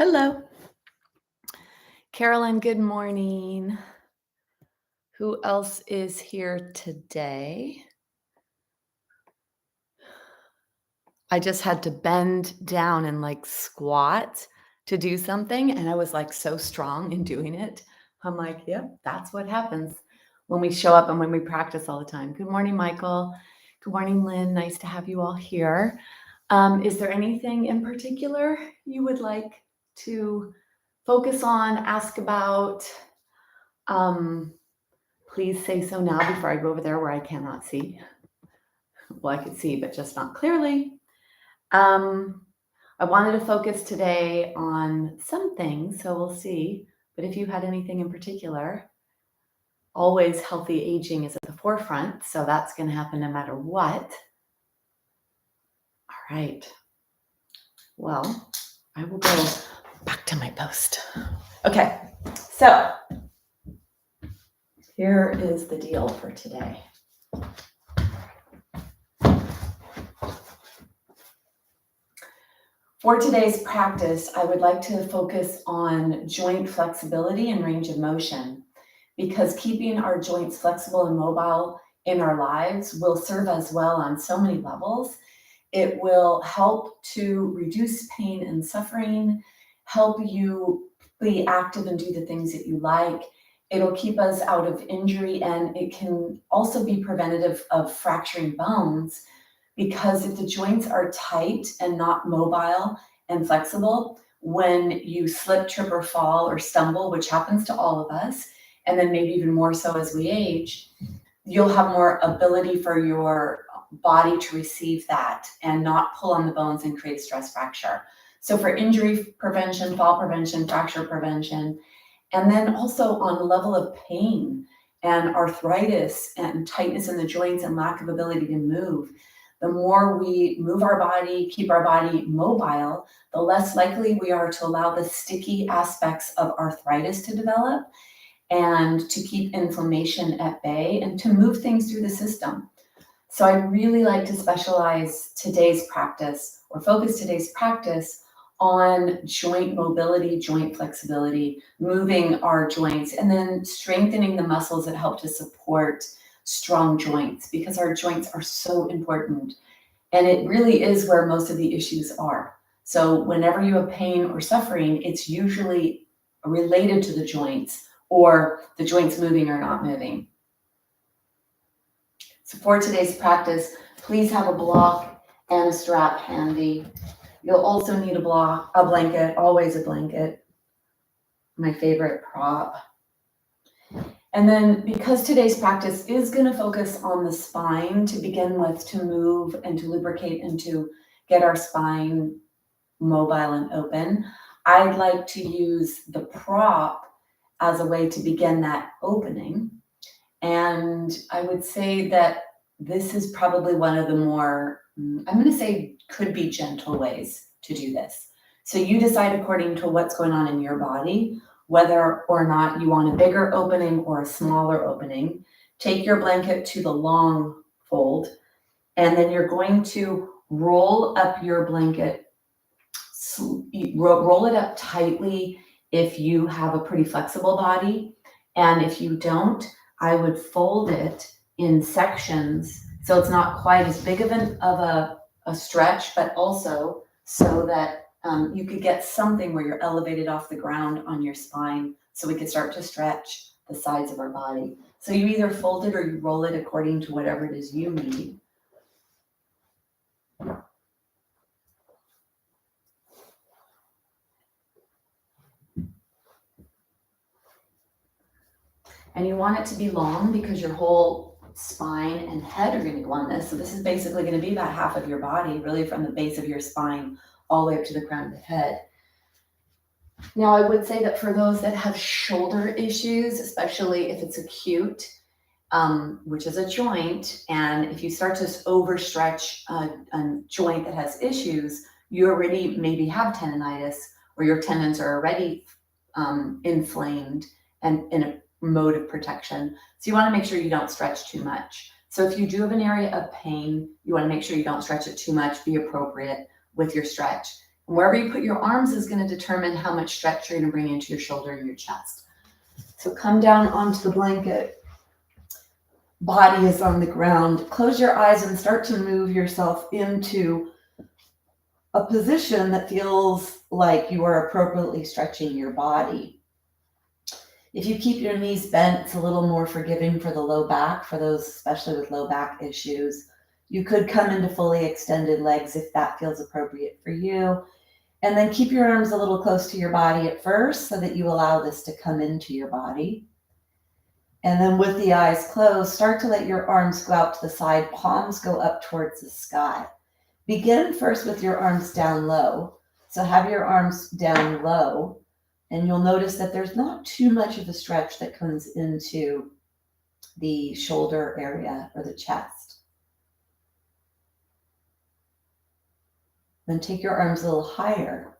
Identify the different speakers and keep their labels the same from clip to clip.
Speaker 1: Hello. Carolyn, good morning. Who else is here today? I just had to bend down and squat to do something, and I was so strong in doing it. I'm like, yep, that's what happens when we show up and when we practice all the time. Good morning, Michael. Good morning, Lynn. Nice to have you all here. Is there anything in particular you would like to focus on, ask about? Please say so now before I go over there where I cannot see. Well, I could see, but just not clearly. I wanted to focus today on some things, so we'll see. But if you had anything in particular, always healthy aging is at the forefront, so that's going to happen no matter what. All right. Well, I will go back to my post. Okay, so here is the deal for today. For today's practice, I would like to focus on joint flexibility and range of motion, because keeping our joints flexible and mobile in our lives will serve us well on so many levels. It will help to reduce pain and suffering, help you be active and do the things that you like. It'll keep us out of injury, and it can also be preventative of fracturing bones, because if the joints are tight and not mobile and flexible, when you slip, trip, or fall or stumble, which happens to all of us, and then maybe even more so as we age, you'll have more ability for your body to receive that and not pull on the bones and create stress fracture. So for injury prevention, fall prevention, fracture prevention, and then also on the level of pain and arthritis and tightness in the joints and lack of ability to move, the more we move our body, keep our body mobile, the less likely we are to allow the sticky aspects of arthritis to develop, and to keep inflammation at bay, and to move things through the system. So I really like to specialize today's practice, or focus today's practice on joint mobility, joint flexibility, moving our joints, and then strengthening the muscles that help to support strong joints, because our joints are so important. And it really is where most of the issues are. So whenever you have pain or suffering, it's usually related to the joints, or the joints moving or not moving. So for today's practice, please have a block and a strap handy. You'll also need a blanket, always a blanket, my favorite prop. And then, because today's practice is going to focus on the spine to begin with, to move and to lubricate and to get our spine mobile and open, I'd like to use the prop as a way to begin that opening. And I would say that this is probably one of the more, I'm going to say, could be gentle ways to do this. So you decide according to what's going on in your body, whether or not you want a bigger opening or a smaller opening. Take your blanket to the long fold, and then you're going to roll up your blanket, roll it up tightly if you have a pretty flexible body. And if you don't, I would fold it in sections so it's not quite as big of a stretch, but also so that you could get something where you're elevated off the ground on your spine, so we could start to stretch the sides of our body. So you either fold it or you roll it according to whatever it is you need. And you want it to be long, because your whole spine and head are going to go on this. So this is basically going to be about half of your body, really, from the base of your spine all the way up to the crown of the head. Now, I would say that for those that have shoulder issues, especially if it's acute, which is a joint, and if you start to overstretch a joint that has issues, you already maybe have tendonitis, or your tendons are already inflamed and in a mode of protection. So you want to make sure you don't stretch too much. So if you do have an area of pain, you want to make sure you don't stretch it too much. Be appropriate with your stretch. Wherever you put your arms is going to determine how much stretch you're going to bring into your shoulder and your chest. So come down onto the blanket. Body is on the ground. Close your eyes and start to move yourself into a position that feels like you are appropriately stretching your body. If you keep your knees bent, it's a little more forgiving for the low back, for those especially with low back issues. You could come into fully extended legs if that feels appropriate for you. And then keep your arms a little close to your body at first so that you allow this to come into your body. And then with the eyes closed, start to let your arms go out to the side, palms go up towards the sky. Begin first with your arms down low. So have your arms down low, and you'll notice that there's not too much of a stretch that comes into the shoulder area or the chest. Then take your arms a little higher.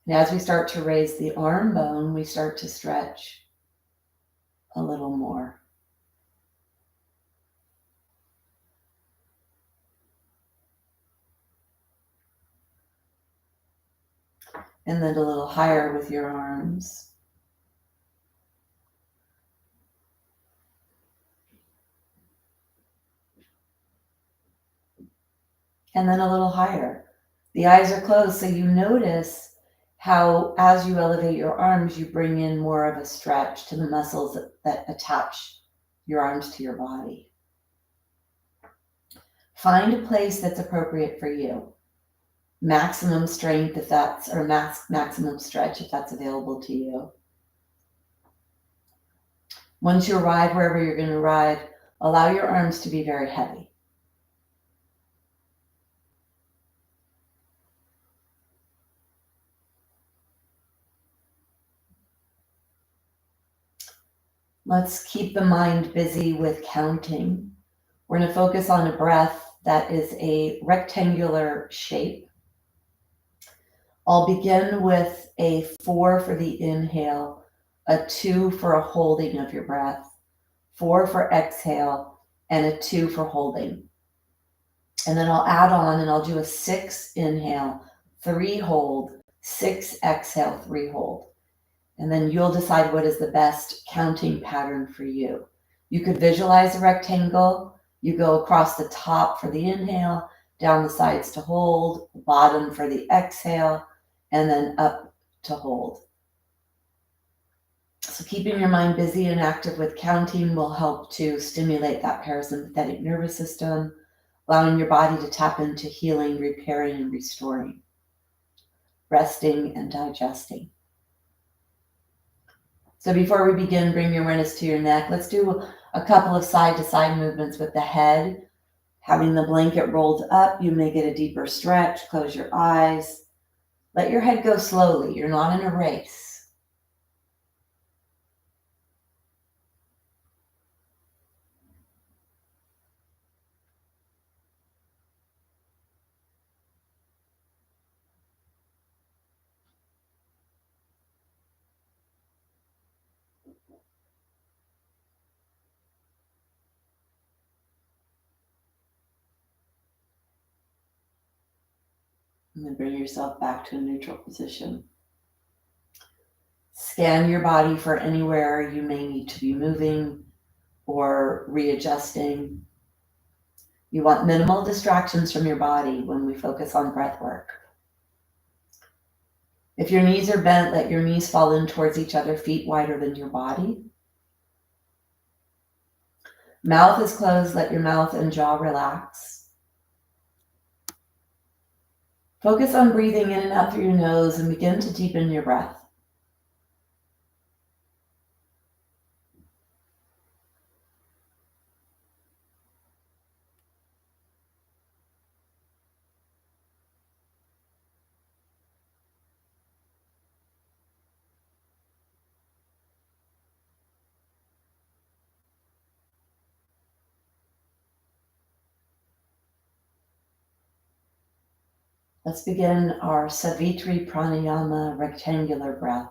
Speaker 1: And as we start to raise the arm bone, we start to stretch a little more. And then a little higher with your arms. And then a little higher. The eyes are closed, so you notice how as you elevate your arms, you bring in more of a stretch to the muscles that attach your arms to your body. Find a place that's appropriate for you. Maximum strength if that's, or maximum stretch if that's available to you. Once you arrive wherever you're going to arrive, allow your arms to be very heavy. Let's keep the mind busy with counting. We're going to focus on a breath that is a rectangular shape. I'll begin with a 4 for the inhale, a 2 for a holding of your breath, 4 for exhale, and a 2 for holding. And then I'll add on and I'll do a 6 inhale, 3 hold, 6 exhale, 3 hold. And then you'll decide what is the best counting pattern for you. You could visualize a rectangle. You go across the top for the inhale, down the sides to hold, bottom for the exhale, and then up to hold. So keeping your mind busy and active with counting will help to stimulate that parasympathetic nervous system, allowing your body to tap into healing, repairing, and restoring, resting and digesting. So before we begin, bring your awareness to your neck. Let's do a couple of side-to-side movements with the head. Having the blanket rolled up, you may get a deeper stretch. Close your eyes. Let your head go slowly. You're not in a race. And then bring yourself back to a neutral position. Scan your body for anywhere you may need to be moving or readjusting. You want minimal distractions from your body when we focus on breath work. If your knees are bent, let your knees fall in towards each other, feet wider than your body. Mouth is closed, let your mouth and jaw relax. Focus on breathing in and out through your nose and begin to deepen your breath. Let's begin our Savitri Pranayama rectangular breath.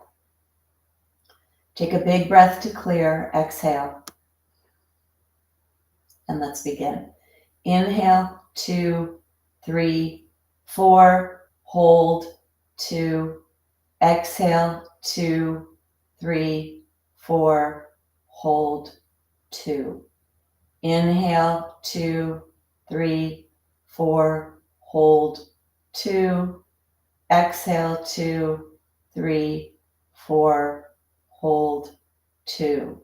Speaker 1: Take a big breath to clear, exhale. And let's begin. Inhale, 2, 3, 4, hold, 2, exhale, 2, 3, 4, hold, 2. Inhale, 2, 3, 4, hold, 2. Exhale, 2, 3, 4, hold, 2.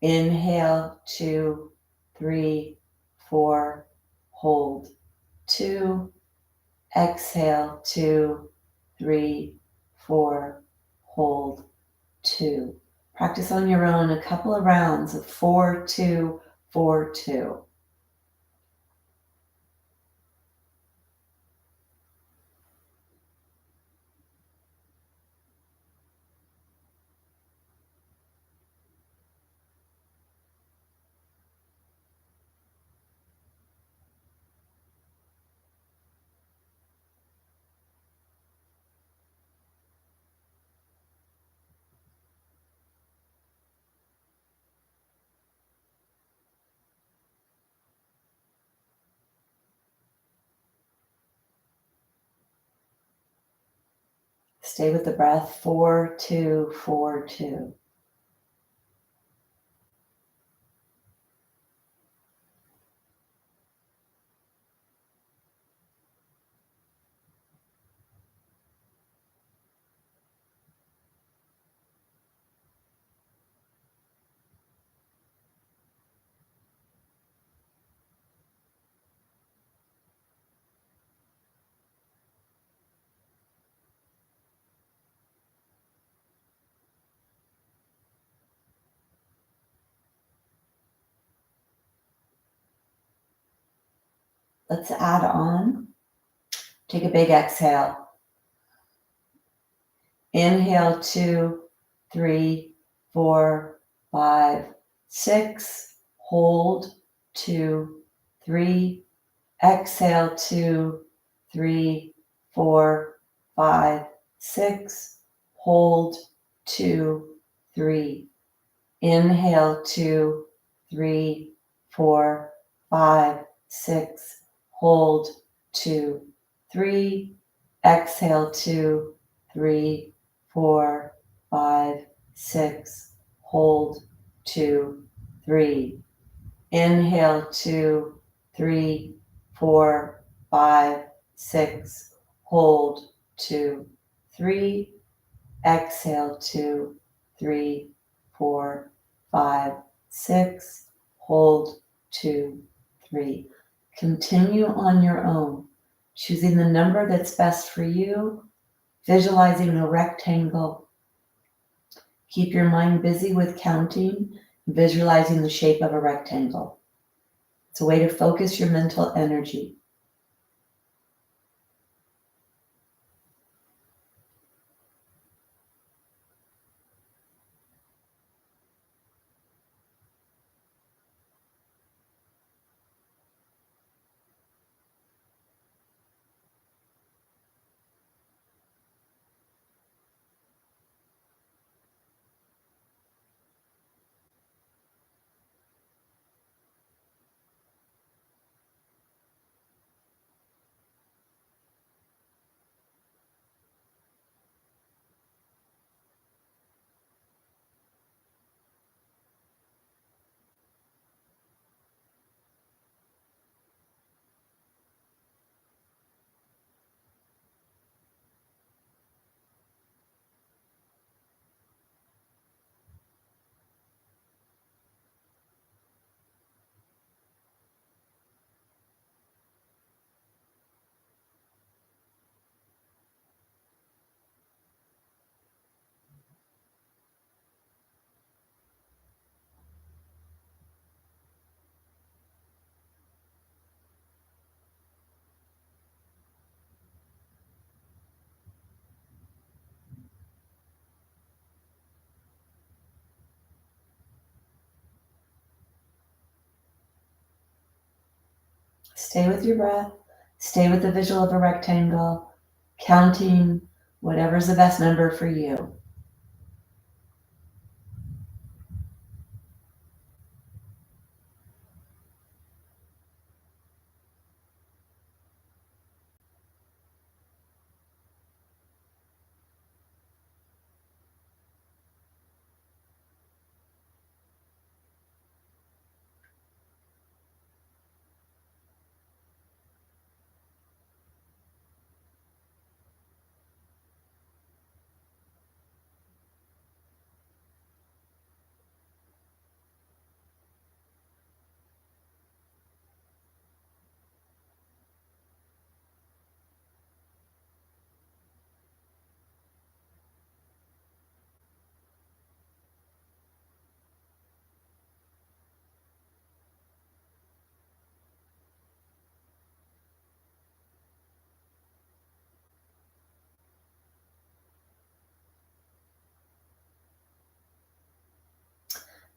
Speaker 1: Inhale, 2, 3, 4, hold, 2. Exhale, 2, 3, 4, hold, 2. Practice on your own a couple of rounds of 4, 2, 4, 2. Stay with the breath. 4, 2, 4, 2. Let's add on. Take a big exhale. Inhale, 2, 3, 4, 5, 6. Hold, 2, 3. Exhale, 2, 3, 4, 5, 6. Hold, 2, 3. Inhale, 2, 3, 4, 5, 6. Hold, 2, 3. Exhale, 2, 3, 4, 5, 6. Hold, 2, 3. Inhale, 2, 3, 4, 5, 6. Hold, 2, 3. Exhale, 2, 3, 4, 5, 6. Hold, 2, 3. Continue on your own, choosing the number that's best for you, visualizing a rectangle. Keep your mind busy with counting, visualizing the shape of a rectangle. It's a way to focus your mental energy. Stay with your breath. Stay with the visual of a rectangle, counting whatever's the best number for you.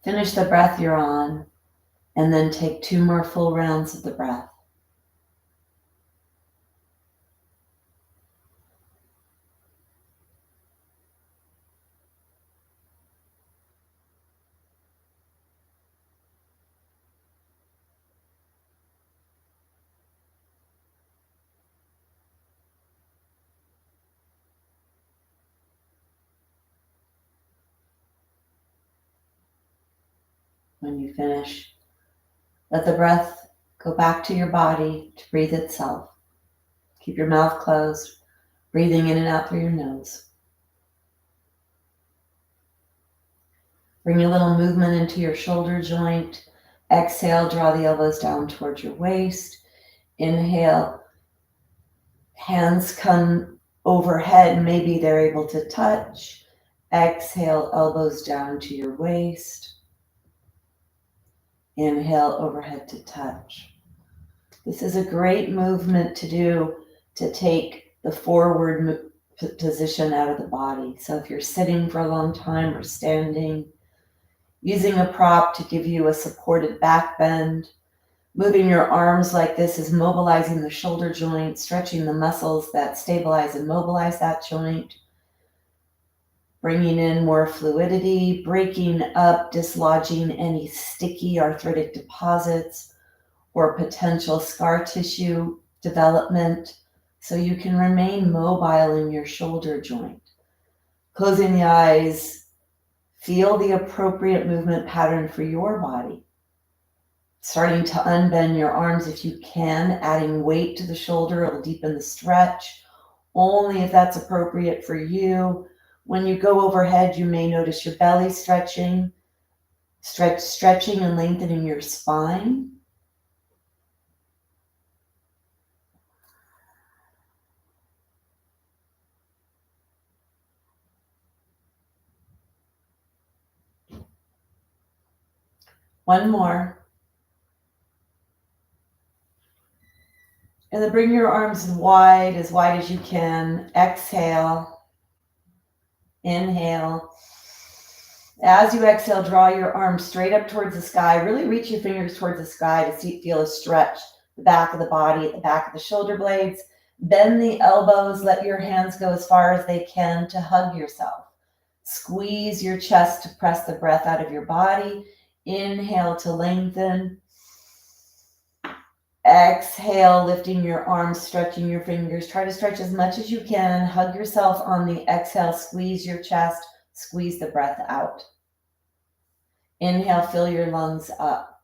Speaker 2: Finish the breath you're on, and then take 2 more full rounds of the breath. When you finish, let the breath go back to your body to breathe itself. Keep your mouth closed, breathing in and out through your nose. Bring a little movement into your shoulder joint. Exhale, draw the elbows down towards your waist. Inhale, hands come overhead. Maybe they're able to touch. Exhale, elbows down to your waist. Inhale, overhead to touch. This is a great movement to do to take the forward position out of the body. So if you're sitting for a long time or standing, using a prop to give you a supported back bend, moving your arms like this is mobilizing the shoulder joint, stretching the muscles that stabilize and mobilize that joint, bringing in more fluidity, breaking up, dislodging any sticky arthritic deposits or potential scar tissue development so you can remain mobile in your shoulder joint. Closing the eyes, feel the appropriate movement pattern for your body. Starting to unbend your arms if you can, adding weight to the shoulder, it'll deepen the stretch, only if that's appropriate for you. When you go overhead, you may notice your belly stretching and lengthening your spine. One more. And then bring your arms wide as you can. Exhale. Inhale. As you exhale, draw your arms straight up towards the sky. Really reach your fingers towards the sky to feel a stretch. The back of the body, at the back of the shoulder blades. Bend the elbows. Let your hands go as far as they can to hug yourself. Squeeze your chest to press the breath out of your body. Inhale to lengthen. Exhale, lifting your arms, stretching your fingers. Try to stretch as much as you can. Hug yourself on the exhale. Squeeze your chest. Squeeze the breath out. Inhale, fill your lungs up.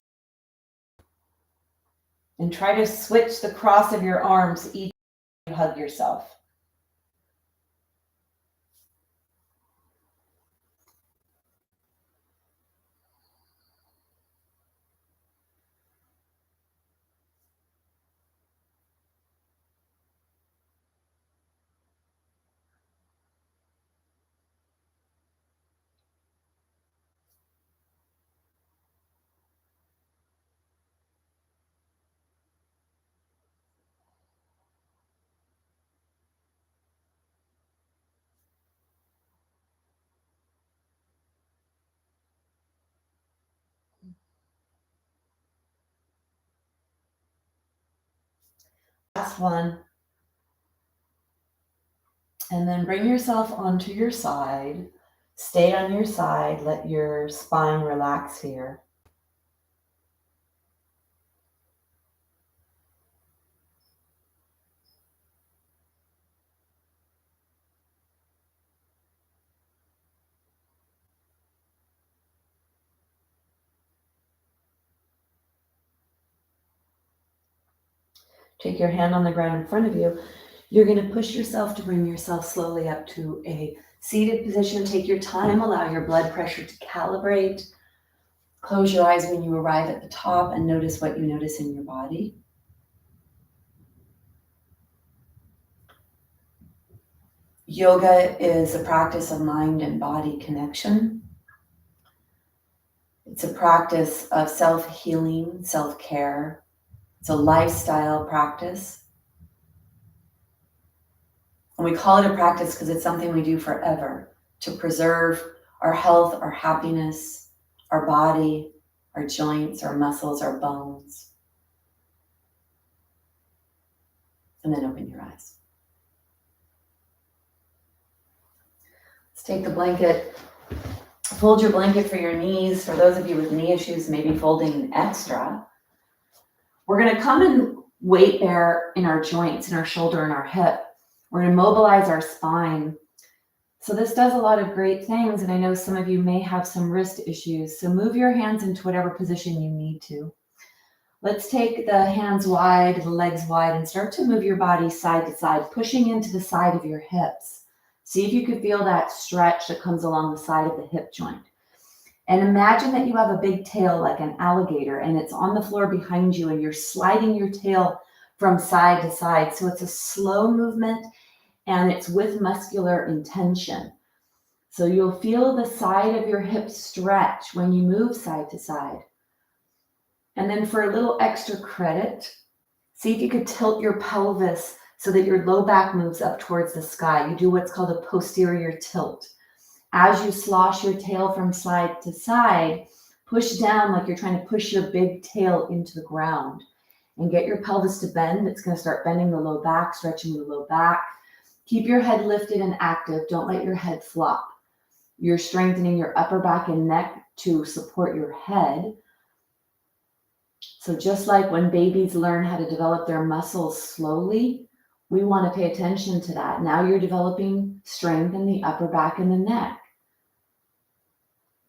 Speaker 2: And try to switch the cross of your arms each time you hug yourself. Last one. And then bring yourself onto your side. Stay on your side. Let your spine relax here. Take your hand on the ground in front of you. You're going to push yourself to bring yourself slowly up to a seated position. Take your time. Allow your blood pressure to calibrate. Close your eyes when you arrive at the top and notice what you notice in your body. Yoga is a practice of mind and body connection. It's a practice of self-healing, self-care. It's a lifestyle practice. And we call it a practice because it's something we do forever to preserve our health, our happiness,
Speaker 1: our body, our joints, our muscles, our bones. And then open your eyes. Let's take the blanket, fold your blanket for your knees. For those of you with knee issues, maybe folding extra. We're gonna come and weight bear in our joints, in our shoulder and our hip. We're gonna mobilize our spine. So this does a lot of great things, and I know some of you may have some wrist issues. So move your hands into whatever position you need to. Let's take the hands wide, the legs wide, and start to move your body side to side, pushing into the side of your hips. See if you can feel that stretch that comes along the side of the hip joint. And imagine that you have a big tail like an alligator, and it's on the floor behind you, and you're sliding your tail from side to side. So it's a slow movement, and it's with muscular intention. So you'll feel the side of your hip stretch when you move side to side. And then for a little extra credit, see if you could tilt your pelvis so that your low back moves up towards the sky. You do what's called a posterior tilt. As you slosh your tail from side to side, push down like you're trying to push your big tail into the ground. And get your pelvis to bend. It's going to start bending the low back, stretching the low back. Keep your head lifted and active. Don't let your head flop. You're strengthening your upper back and neck to support your head. So just like when babies learn how to develop their muscles slowly, we want to pay attention to that. Now you're developing strength in the upper back and the neck,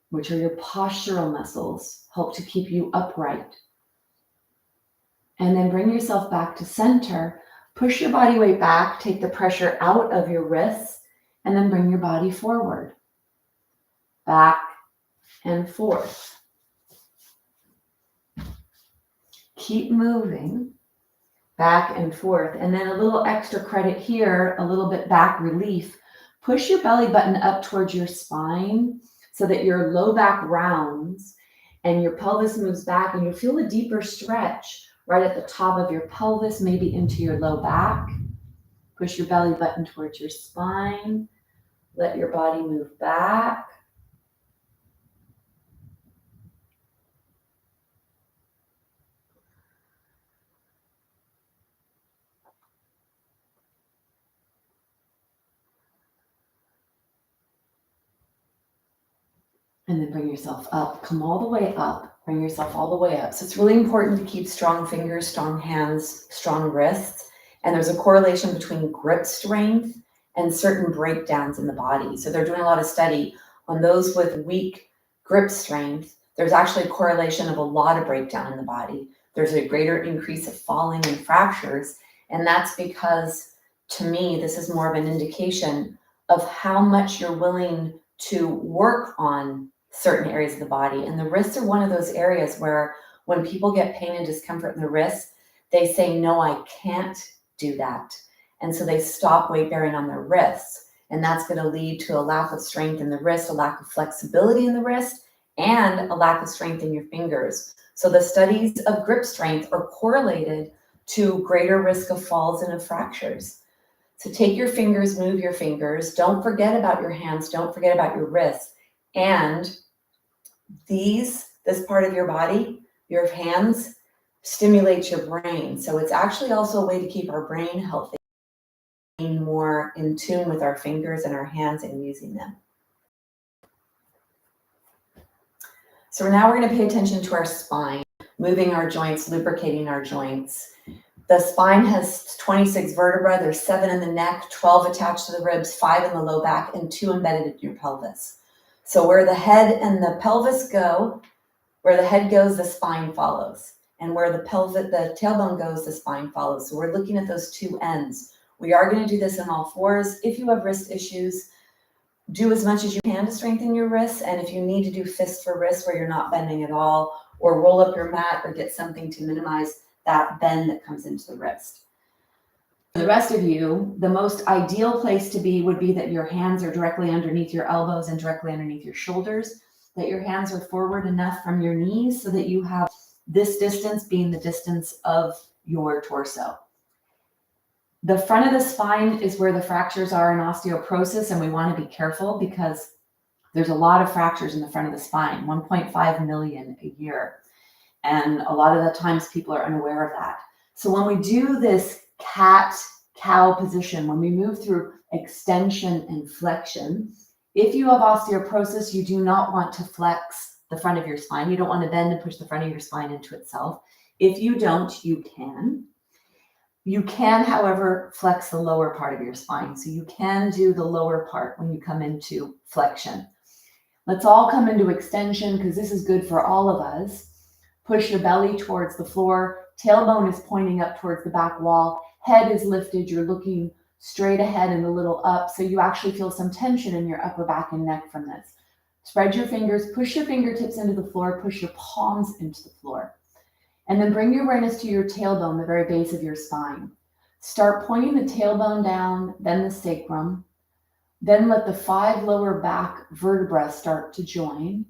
Speaker 1: which are your postural muscles, help to keep you upright. And then bring yourself back to center. Push your body weight back, take the pressure out of your wrists, and then bring your body forward. Back and forth. Keep moving back and forth. And then a little extra credit here, a little bit back relief. Push your belly button up towards your spine so that your low back rounds and your pelvis moves back, and you feel a deeper stretch right at the top of your pelvis, maybe into your low back. Push your belly button towards your spine. Let your body move back. And then bring yourself up. Come all the way up. Bring yourself all the way up. So it's really important to keep strong fingers, strong hands, strong wrists. And there's a correlation between grip strength and certain breakdowns in the body. So they're doing a lot of study on those with weak grip strength. There's actually a correlation of a lot of breakdown in the body. There's a greater increase of falling and fractures. And that's because, to me, this is more of an indication of how much you're willing to work on certain areas of the body. And the wrists are one of those areas where when people get pain and discomfort in the wrists, they say, no, I can't do that. And so they stop weight bearing on their wrists. And that's going to lead to a lack of strength in the wrist, a lack of flexibility in the wrist, and a lack of strength in your fingers. So the studies of grip strength are correlated to greater risk of falls and of fractures. So take your fingers, move your fingers. Don't forget about your hands. Don't forget about your wrists. And this part of your body, your hands, stimulates your brain. So it's actually also a way to keep our brain healthy, being more in tune with our fingers and our hands and using them. So now we're going to pay attention to our spine, moving our joints, lubricating our joints. The spine has 26 vertebrae. There's 7 in the neck, 12 attached to the ribs, 5 in the low back, and 2 embedded in your pelvis. So where the head and the pelvis go, where the head goes, the spine follows. And where the tailbone goes, the spine follows. So we're looking at those two ends. We are going to do this in all fours. If you have wrist issues, do as much as you can to strengthen your wrists. And if you need to do fist for wrist where you're not bending at all, or roll up your mat or get something to minimize that bend that comes into the wrist. For the rest of you, the most ideal place to be would be that your hands are directly underneath your elbows and directly underneath your shoulders, that your hands are forward enough from your knees so that you have this distance being the distance of your torso. The front of the spine is where the fractures are in osteoporosis, and we want to be careful because There's a lot of fractures in the front of the spine, 1.5 million a year. And a lot of the times people are unaware of that. So when we do this cat-cow position, when we move through extension and flexion, if you have osteoporosis, you do not want to flex the front of your spine. You don't want to bend and push the front of your spine into itself. If you don't, you can. You can, however, flex the lower part of your spine. So you can do the lower part when you come into flexion. Let's all come into extension because this is good for all of us. Push your belly towards the floor. Tailbone is pointing up towards the back wall. Head is lifted. You're looking straight ahead and a little up. So you actually feel some tension in your upper back and neck from this. Spread your fingers, push your fingertips into the floor, push your palms into the floor. And then bring your awareness to your tailbone, the very base of your spine. Start pointing the tailbone down, then the sacrum. Then let the 5 lower back vertebrae start to join.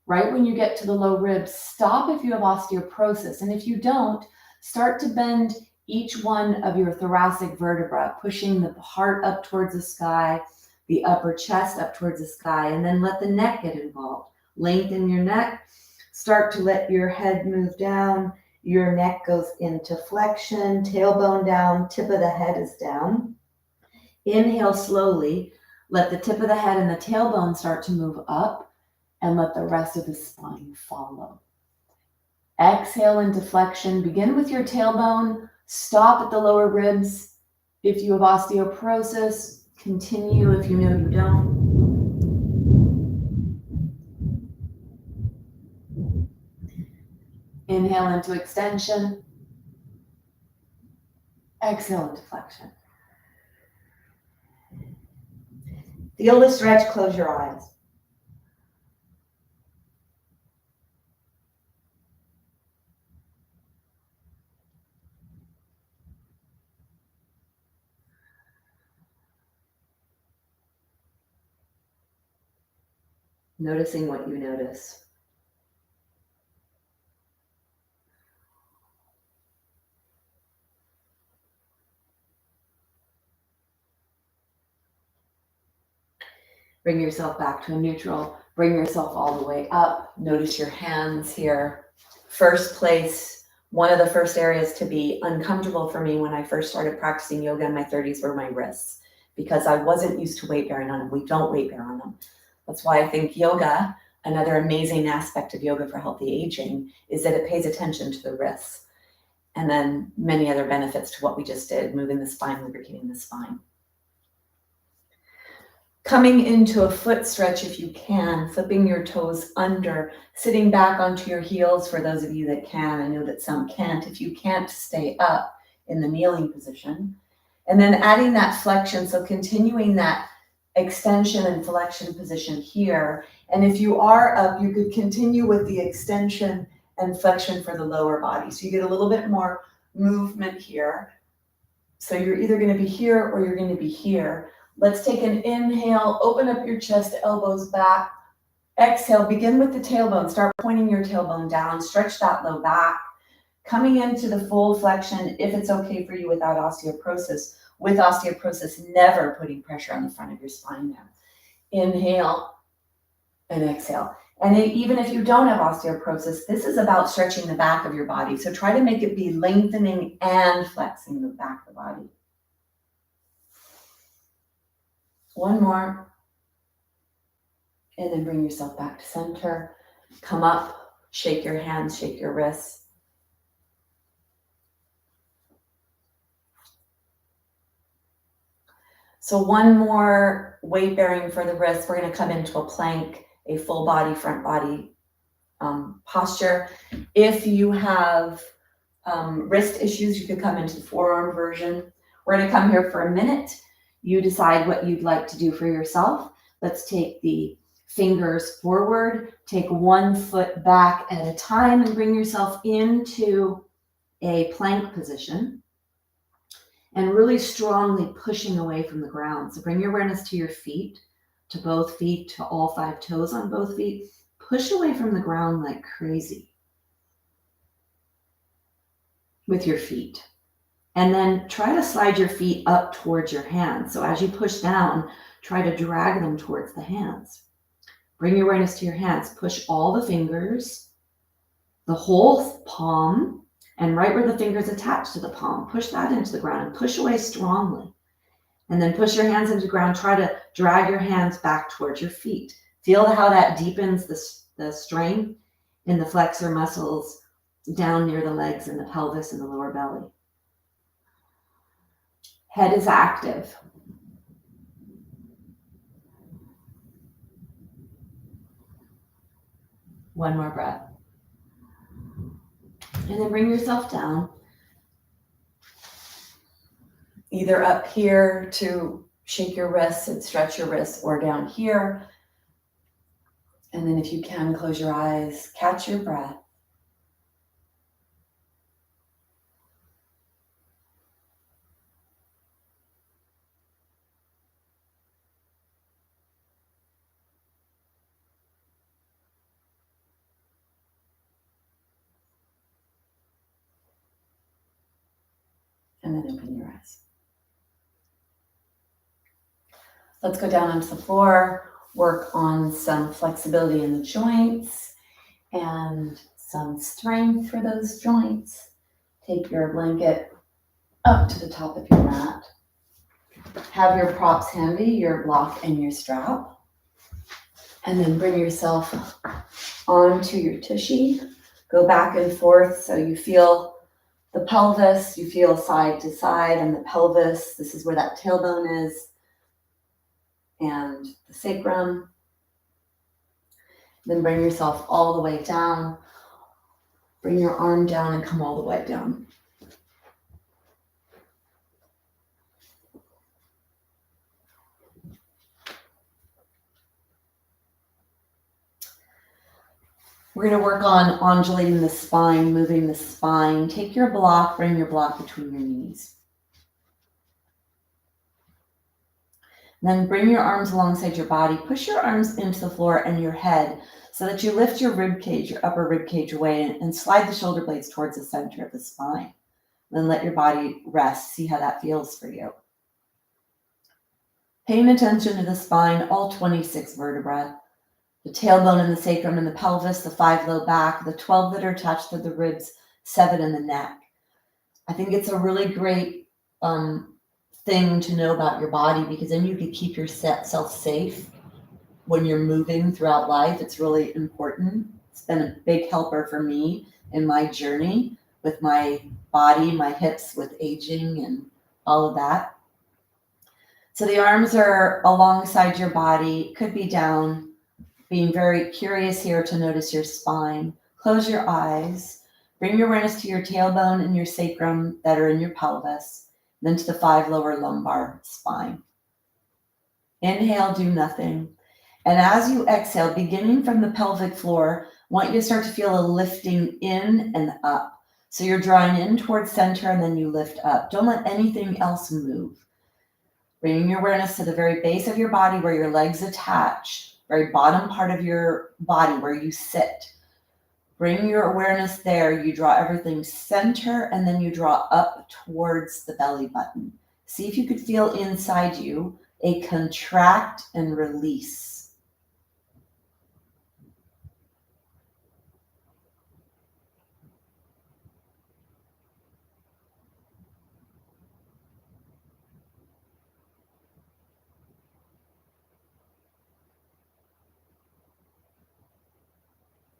Speaker 1: Right when you get to the low ribs, stop if you have osteoporosis. And if you don't, start to bend each one of your thoracic vertebra, pushing the heart up towards the sky, the upper chest up towards the sky, and then let the neck get involved. Lengthen your neck. Start to let your head move down. Your neck goes into flexion, tailbone down, tip of the head is down. Inhale slowly. Let the tip of the head and the tailbone start to move up, and let the rest of the spine follow. Exhale into flexion. Begin with your tailbone. Stop at the lower ribs. If you have osteoporosis, continue if you know you don't. Inhale into extension. Exhale into flexion.
Speaker 2: Feel the stretch, close your eyes. Noticing what you notice. Bring yourself back to a neutral. Bring yourself all the way up. Notice your hands here. First place, one of the first areas to be uncomfortable for me when I first started practicing yoga in my 30s were my wrists, because I wasn't used to weight bearing on them. We don't weight bear on them. That's why I think yoga, another amazing aspect of yoga for healthy aging, is that it pays attention to the wrists. And then many other benefits to what we just did, moving the spine, lubricating the spine. Coming into a foot stretch if you can, flipping your toes under, sitting back onto your heels for those of you that can. I know that some can't. If you can't, stay up in the kneeling position. And then adding that flexion, so continuing that extension and flexion position here. And if you are up, you could continue with the extension and flexion for the lower body. So you get a little bit more movement here. So you're either going to be here or you're going to be here. Let's take an inhale, open up your chest, elbows back. Exhale, begin with the tailbone. Start pointing your tailbone down, stretch that low back. Coming into the full flexion, if it's okay for you without osteoporosis. With osteoporosis, never putting pressure on the front of your spine now. Inhale and exhale. And even if you don't have osteoporosis, this is about stretching the back of your body. So try to make it be lengthening and flexing the back of the body. One more. And then bring yourself back to center. Come up, shake your hands, shake your wrists. So one more weight bearing for the wrists. We're going to come into a plank, a full body, front body posture. If you have wrist issues, you could come into the forearm version. We're going to come here for a minute. You decide what you'd like to do for yourself. Let's take the fingers forward, take one foot back at a time and bring yourself into a plank position and really strongly pushing away from the ground. So bring your awareness to your feet, to both feet, to all 5 toes on both feet. Push away from the ground like crazy with your feet. And then try to slide your feet up towards your hands. So as you push down, try to drag them towards the hands. Bring your awareness to your hands. Push all the fingers, the whole palm, and right where the fingers attach to the palm, push that into the ground and push away strongly. And then push your hands into the ground. Try to drag your hands back towards your feet. Feel how that deepens the strain in the flexor muscles down near the legs and the pelvis and the lower belly. Head is active. One more breath. And then bring yourself down.
Speaker 1: Either up here to shake your wrists and stretch your wrists, or down here. And then if you can, close your eyes, catch your breath. And then open your eyes. Let's go down onto the floor, work on some flexibility in the joints and some strength for those joints. Take your blanket up to the top of your mat. Have your props handy, your block and your strap. And then bring yourself onto your tushy. Go back and forth so you feel the pelvis, you feel side to side, and the pelvis, this is where that tailbone is, and the sacrum. Then bring yourself all the way down. Bring your arm down and come all the way down. We're going to work on undulating the spine, moving the spine. Take your block, bring your block between your knees. Then bring your arms alongside your body. Push your arms into the floor and your head so that you lift your rib cage, your upper rib cage away, and slide the shoulder blades towards the center of the spine. Then let your body rest. See how that feels for you. Paying attention to the spine, all 26 vertebrae. The tailbone and the sacrum and the pelvis, the 5 low back, the 12 that are attached to the ribs, 7 in the neck. I think it's a really great thing to know about your body, because then you can keep yourself safe when you're moving throughout life. It's really important. It's been a big helper for me in my journey with my body, my hips, with aging and all of that. So the arms are alongside your body, could be down. Being very curious here to notice your spine. Close your eyes. Bring your awareness to your tailbone and your sacrum that are in your pelvis, then to the 5 lower lumbar spine. Inhale, do nothing. And as you exhale, beginning from the pelvic floor, I want you to start to feel a lifting in and up. So you're drawing in towards center and then you lift up. Don't let anything else move. Bringing your awareness to the very base of your body where your legs attach. Very bottom part of your body where you sit. Bring your awareness there. You draw everything center and then you draw up towards the belly button. See if you could feel inside you a contract and release.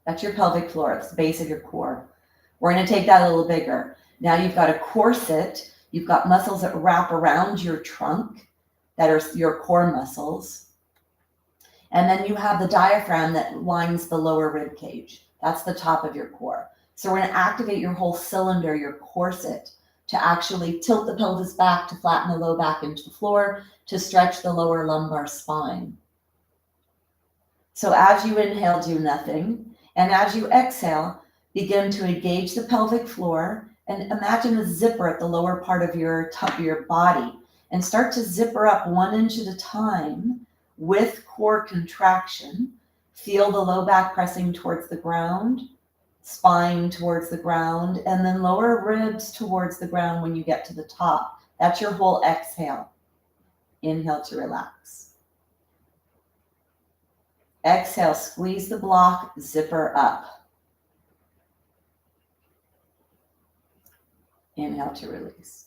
Speaker 1: That's your pelvic floor. It's the base of your core. We're going to take that a little bigger. Now you've got a corset. You've got muscles that wrap around your trunk that are your core muscles. And then you have the diaphragm that lines the lower rib cage. That's the top of your core. So we're going to activate your whole cylinder, your corset, to actually tilt the pelvis back, to flatten the low back into the floor, to stretch the lower lumbar spine. So as you inhale, do nothing. And as you exhale, begin to engage the pelvic floor and imagine a zipper at the lower part of your body and start to zipper up 1 inch at a time with core contraction. Feel the low back pressing towards the ground, spine towards the ground, and then lower ribs towards the ground when you get to the top. That's your whole exhale. Inhale to relax.
Speaker 2: Exhale, squeeze the block, zipper up. Inhale to release.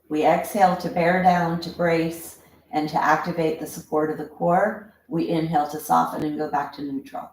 Speaker 2: We exhale to bear down, to brace, and to activate the support of the core. We inhale to soften and go back to neutral.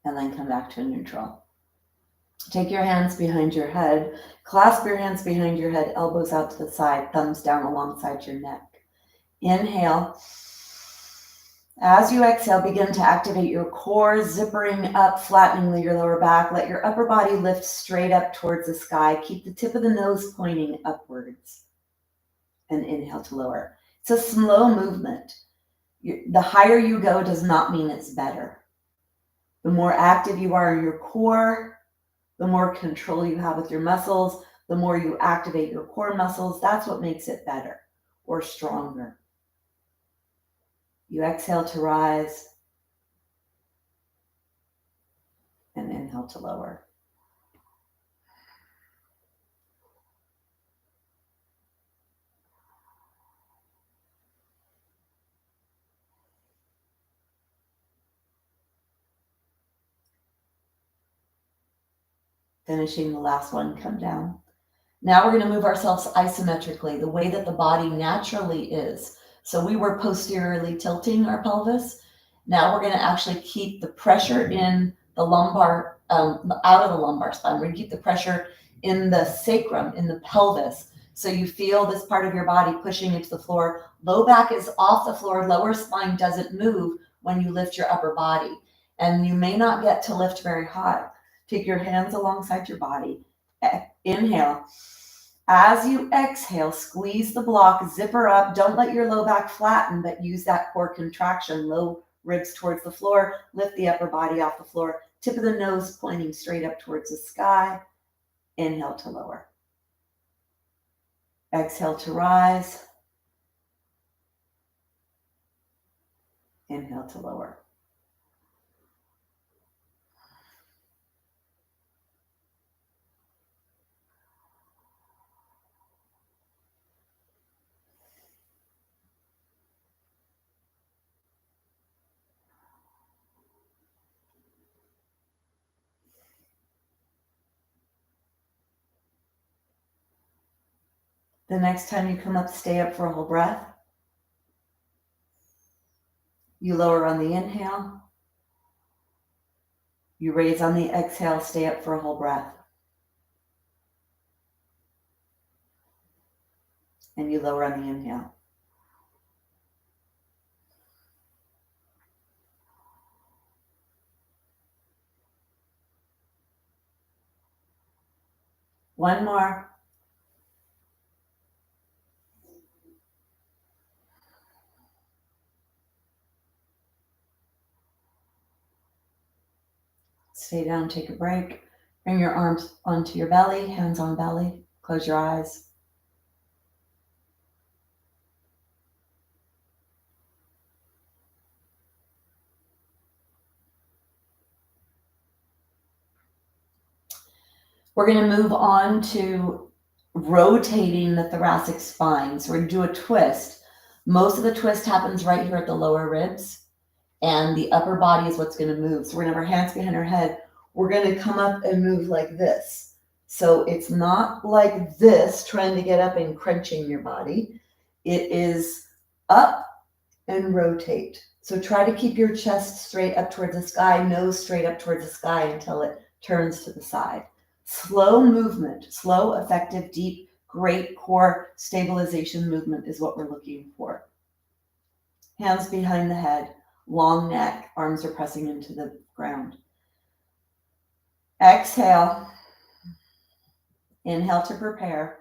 Speaker 2: And then come back to neutral. Take your hands behind your head, clasp your hands behind your head, elbows out to the side, thumbs down alongside your neck. Inhale. As you exhale, begin to activate your core, zippering up, flattening your lower back. Let your upper body lift straight up towards the sky. Keep the tip of the nose pointing upwards. And inhale to lower. It's a slow movement. The higher you go does not mean it's better. The more active you are in your core, the more control you have with your muscles, the more you activate your core muscles. That's what makes it better or stronger. You exhale to rise and inhale to lower. Finishing the last one, come down. Now we're going to move ourselves isometrically, the way that the body naturally is. So we were posteriorly tilting our pelvis. Now we're going to actually keep the pressure in the lumbar, out of the lumbar spine. We're going to keep the pressure in the sacrum, in the pelvis. So you feel this part of your body pushing into the floor. Low back is off the floor. Lower spine doesn't move when you lift your upper body. And you may not get to lift very high. Take your hands alongside your body. Inhale. As you exhale, squeeze the block, zipper up. Don't let your low back flatten, but use that core contraction. Low ribs towards the floor. Lift the upper body off the floor. Tip of the nose pointing straight up towards the sky. Inhale to lower. Exhale to rise. Inhale to lower. The next time you come up, stay up for a whole breath. You lower on the inhale. You raise on the exhale, stay up for a whole breath. And you lower on the inhale. One more. Stay down, take a break. Bring your arms onto your belly, hands on belly. Close your eyes. We're going to move on to rotating the thoracic spine. So we're going to do a twist. Most of the twist happens right here at the lower ribs, and the upper body is what's going to move. So we're going to have our hands behind our head. We're going to come up and move like this. So it's not like this, trying to get up and crunching your body. It is up and rotate. So try to keep your chest straight up towards the sky, nose straight up towards the sky until it turns to the side. Slow movement, slow, effective, deep, great core stabilization movement is what we're looking for. Hands behind the head, long neck, arms are pressing into the ground. Exhale. Inhale to prepare.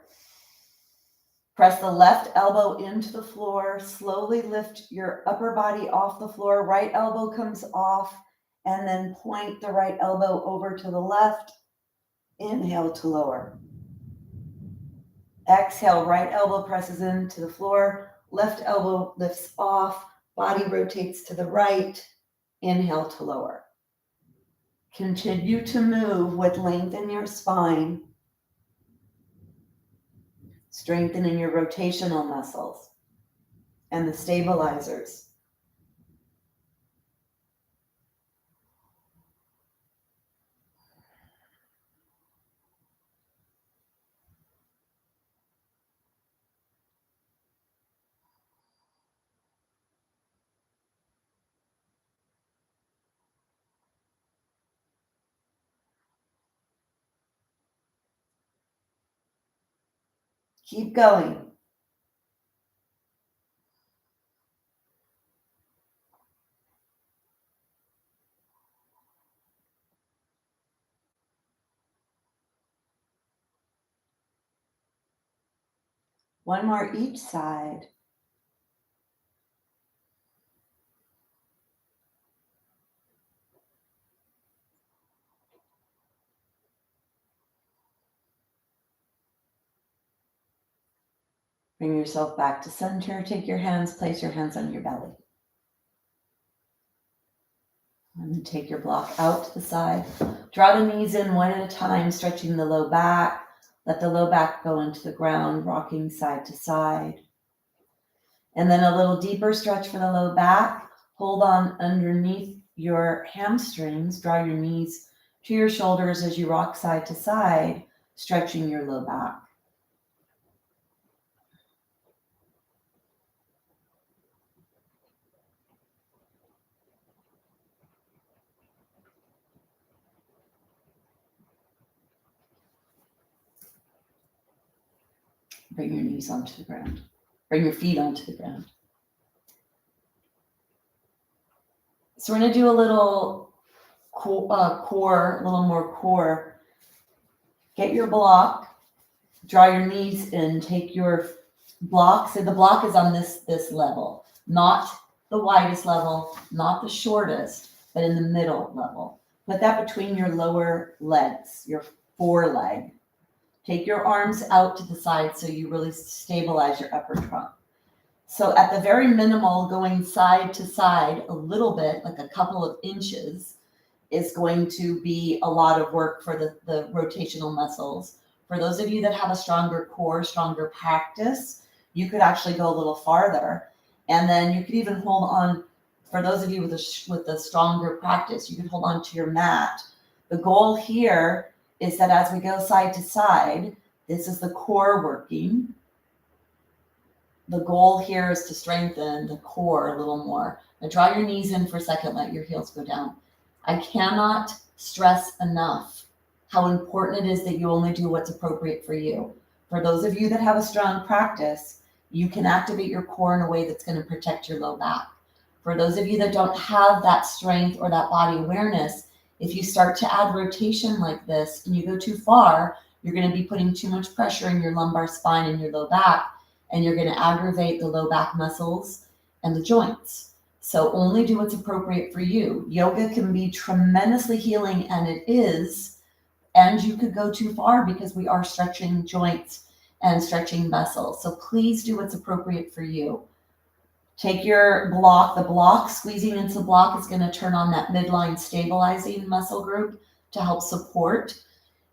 Speaker 2: Press the left elbow into the floor. Slowly lift your upper body off the floor. Right elbow comes off, and then point the right elbow over to the left. Inhale to lower. Exhale, right elbow presses into the floor. Left elbow lifts off. Body rotates to the right. Inhale to lower. Continue to move with length in your spine, strengthening your rotational muscles and the stabilizers. Keep going. One more each side. Bring yourself back to center. Take your hands, place your hands on your belly. And then take your block out to the side. Draw the knees in one at a time, stretching the low back. Let the low back go into the ground, rocking side to side. And then a little deeper stretch for the low back. Hold on underneath your hamstrings. Draw your knees to your shoulders as you rock side to side, stretching your low back. Bring your knees onto the ground. Bring your feet onto the ground. So we're going to do a little core, a little more core. Get your block. Draw your knees in. Take your block. So the block is on this level, not the widest level, not the shortest, but in the middle level. Put that between your lower legs, your foreleg. Take your arms out to the side so you really stabilize your upper trunk. So at the very minimal, going side to side a little bit, like a couple of inches, is going to be a lot of work for the rotational muscles. For those of you that have a stronger core, stronger practice, you could actually go a little farther. And then you could even hold on, for those of you with a stronger practice, you could hold on to your mat. The goal here is that as we go side to side, this is the core working. The goal here is to strengthen the core a little more. Now draw your knees in for a second, let your heels go down. I cannot stress enough how important it is that you only do what's appropriate for you. For those of you that have a strong practice, you can activate your core in a way that's going to protect your low back. For those of you that don't have that strength or that body awareness, if you start to add rotation like this and you go too far, you're going to be putting too much pressure in your lumbar spine and your low back, and you're going to aggravate the low back muscles and the joints. So only do what's appropriate for you. Yoga can be tremendously healing, and it is, and you could go too far because we are stretching joints and stretching muscles. So please do what's appropriate for you. Take your block. The block, squeezing into the block is going to turn on that midline stabilizing muscle group to help support.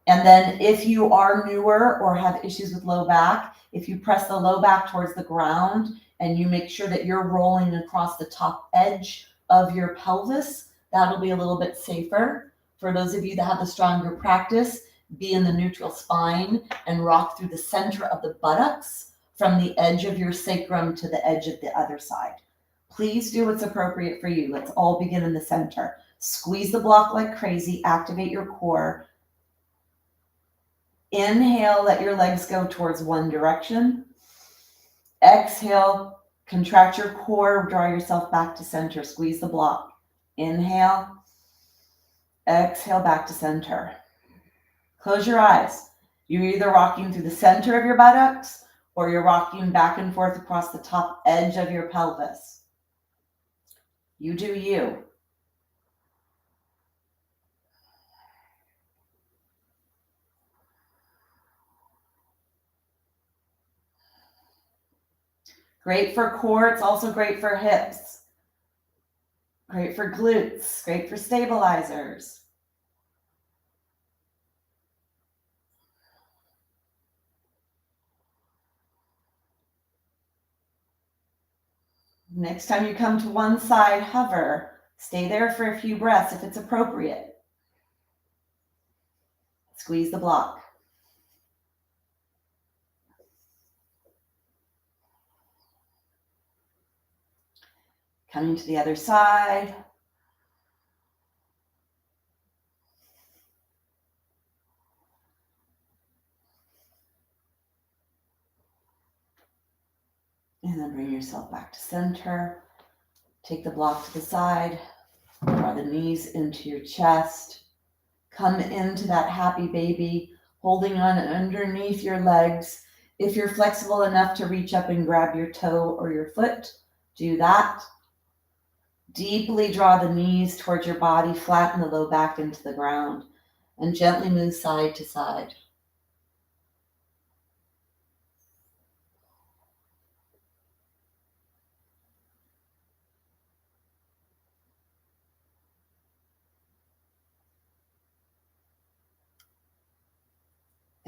Speaker 2: And then if you are newer or have issues with low back, if you press the low back towards the ground and you make sure that you're rolling across the top edge of your pelvis, that'll be a little bit safer. For those of you that have the stronger practice, be in the neutral spine and rock through the center of the buttocks from the edge of your sacrum to the edge of the other side. Please do what's appropriate for you. Let's all begin in the center. Squeeze the block like crazy, activate your core. Inhale, let your legs go towards one direction. Exhale, contract your core, draw yourself back to center, squeeze the block. Inhale, exhale, back to center. Close your eyes. You're either rocking through the center of your buttocks or you're rocking back and forth across the top edge of your pelvis. You do you. Great for core, it's also great for hips. Great for glutes, great for stabilizers. Next time you come to one side, hover. Stay there for a few breaths if it's appropriate. Squeeze the block. Coming to the other side. And then bring yourself back to center. Take the block to the side. Draw the knees into your chest. Come into that happy baby, holding on underneath your legs. If you're flexible enough to reach up and grab your toe or your foot, do that. Deeply draw the knees towards your body, flatten the low back into the ground, and gently move side to side.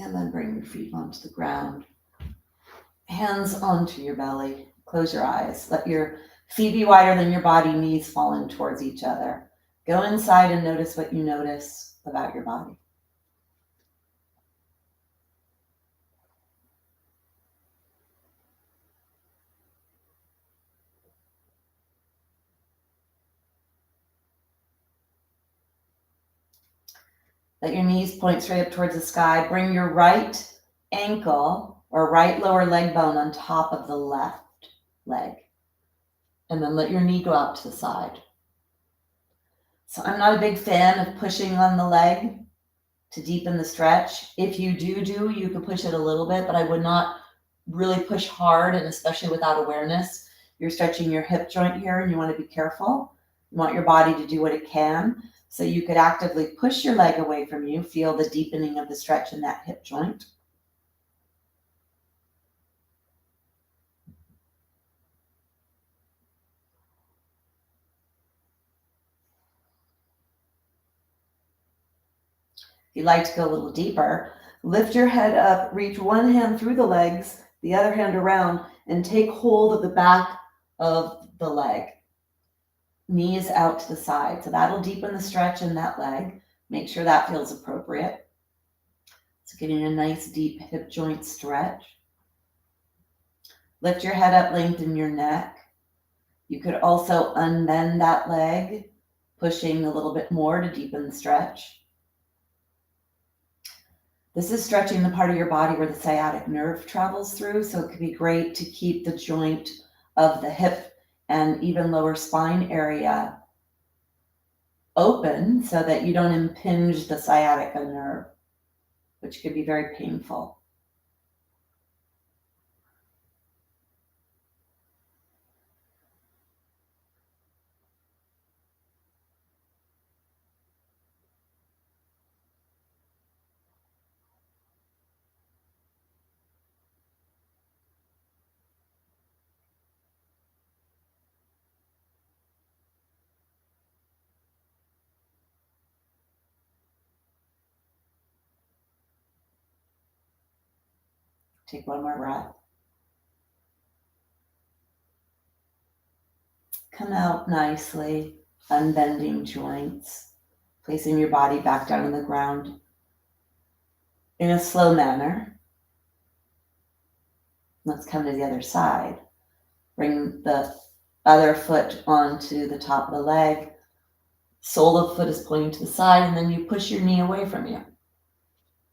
Speaker 2: And then bring your feet onto the ground. Hands onto your belly. Close your eyes. Let your feet be wider than your body, knees falling towards each other. Go inside and notice what you notice about your body. Let your knees point straight up towards the sky. Bring your right ankle or right lower leg bone on top of the left leg. And then let your knee go out to the side. So I'm not a big fan of pushing on the leg to deepen the stretch. If you do, you can push it a little bit, but I would not really push hard, and especially without awareness. You're stretching your hip joint here and you want to be careful. You want your body to do what it can. So you could actively push your leg away from you, feel the deepening of the stretch in that hip joint. If you'd like to go a little deeper, lift your head up, reach one hand through the legs, the other hand around, and take hold of the back of the leg. Knees out to the side. So that'll deepen the stretch in that leg. Make sure that feels appropriate. So getting a nice deep hip joint stretch. Lift your head up, lengthen your neck. You could also unbend that leg, pushing a little bit more to deepen the stretch. This is stretching the part of your body where the sciatic nerve travels through, so it could be great to keep the joint of the hip and even lower spine area open so that you don't impinge the sciatica nerve, which could be very painful. Take one more breath. Come out nicely, unbending joints, placing your body back down on the ground in a slow manner. Let's come to the other side. Bring the other foot onto the top of the leg. Sole of the foot is pointing to the side, and then you push your knee away from you.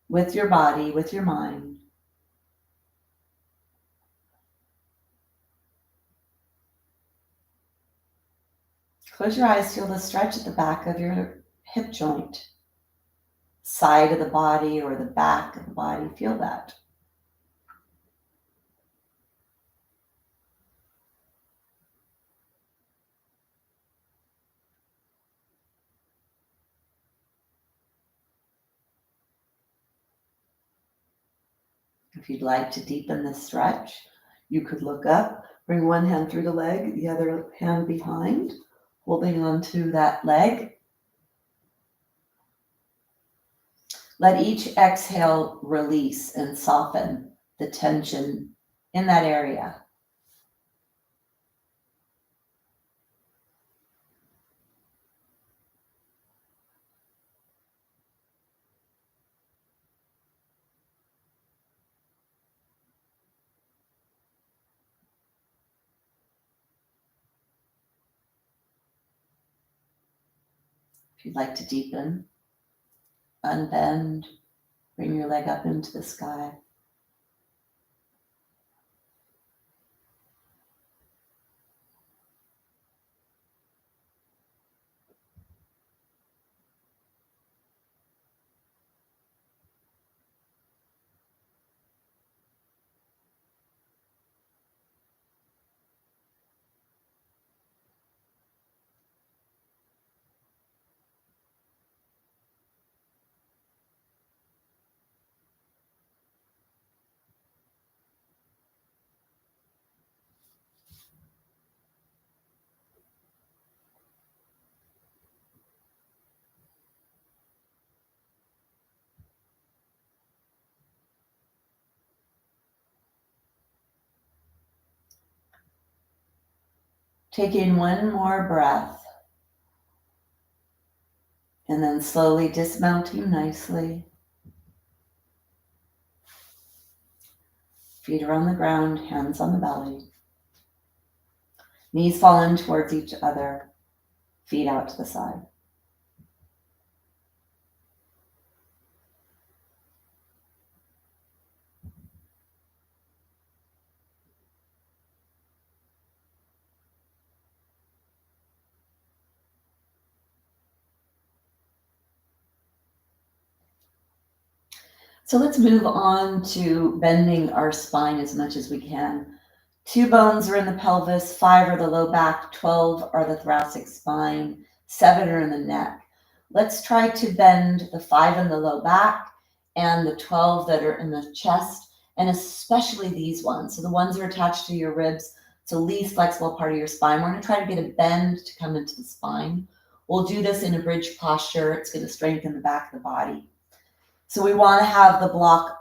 Speaker 2: with your body, with your mind. Close your eyes, feel the stretch at the back of your hip joint, side of the body or the back of the body. Feel that. If you'd like to deepen the stretch, you could look up, bring one hand through the leg, the other hand behind, holding onto that leg. Let each exhale release and soften the tension in that area. If you'd like to deepen, unbend, bring your leg up into the sky. Take in one more breath, and then slowly dismounting nicely. Feet are on the ground, hands on the belly. Knees fall in towards each other, feet out to the side. So let's move on to bending our spine as much as we can. 2 bones are in the pelvis, 5 are the low back, 12 are the thoracic spine, 7 are in the neck. Let's try to bend the 5 in the low back and the 12 that are in the chest, and especially these ones. So the ones that are attached to your ribs, it's the least flexible part of your spine. We're going to try to get a bend to come into the spine. We'll do this in a bridge posture. It's going to strengthen the back of the body. So we want to have the block,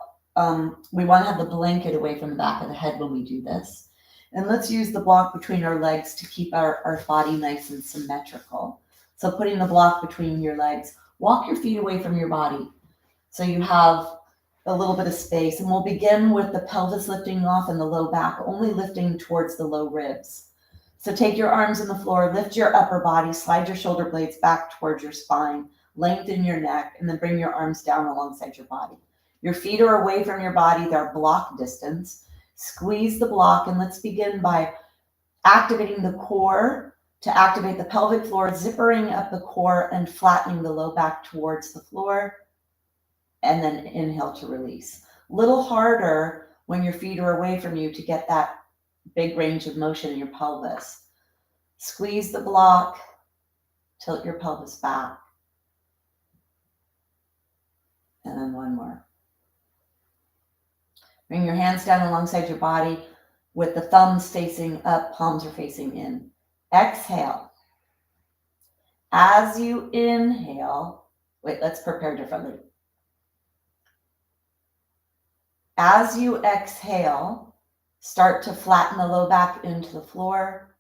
Speaker 2: we want to have the blanket away from the back of the head when we do this. And let's use the block between our legs to keep our body nice and symmetrical. So putting the block between your legs, walk your feet away from your body so you have a little bit of space. And we'll begin with the pelvis lifting off and the low back, only lifting towards the low ribs. So take your arms on the floor, lift your upper body, slide your shoulder blades back towards your spine, lengthen your neck, and then bring your arms down alongside your body. Your feet are away from your body, they're block distance. Squeeze the block, and let's begin by activating the core to activate the pelvic floor, zippering up the core and flattening the low back towards the floor, and then inhale to release. A little harder when your feet are away from you to get that big range of motion in your pelvis. Squeeze the block, tilt your pelvis back. And then one more. Bring your hands down alongside your body with the thumbs facing up, palms are facing in. Exhale. As you inhale, let's prepare differently. As you exhale, start to flatten the low back into the floor.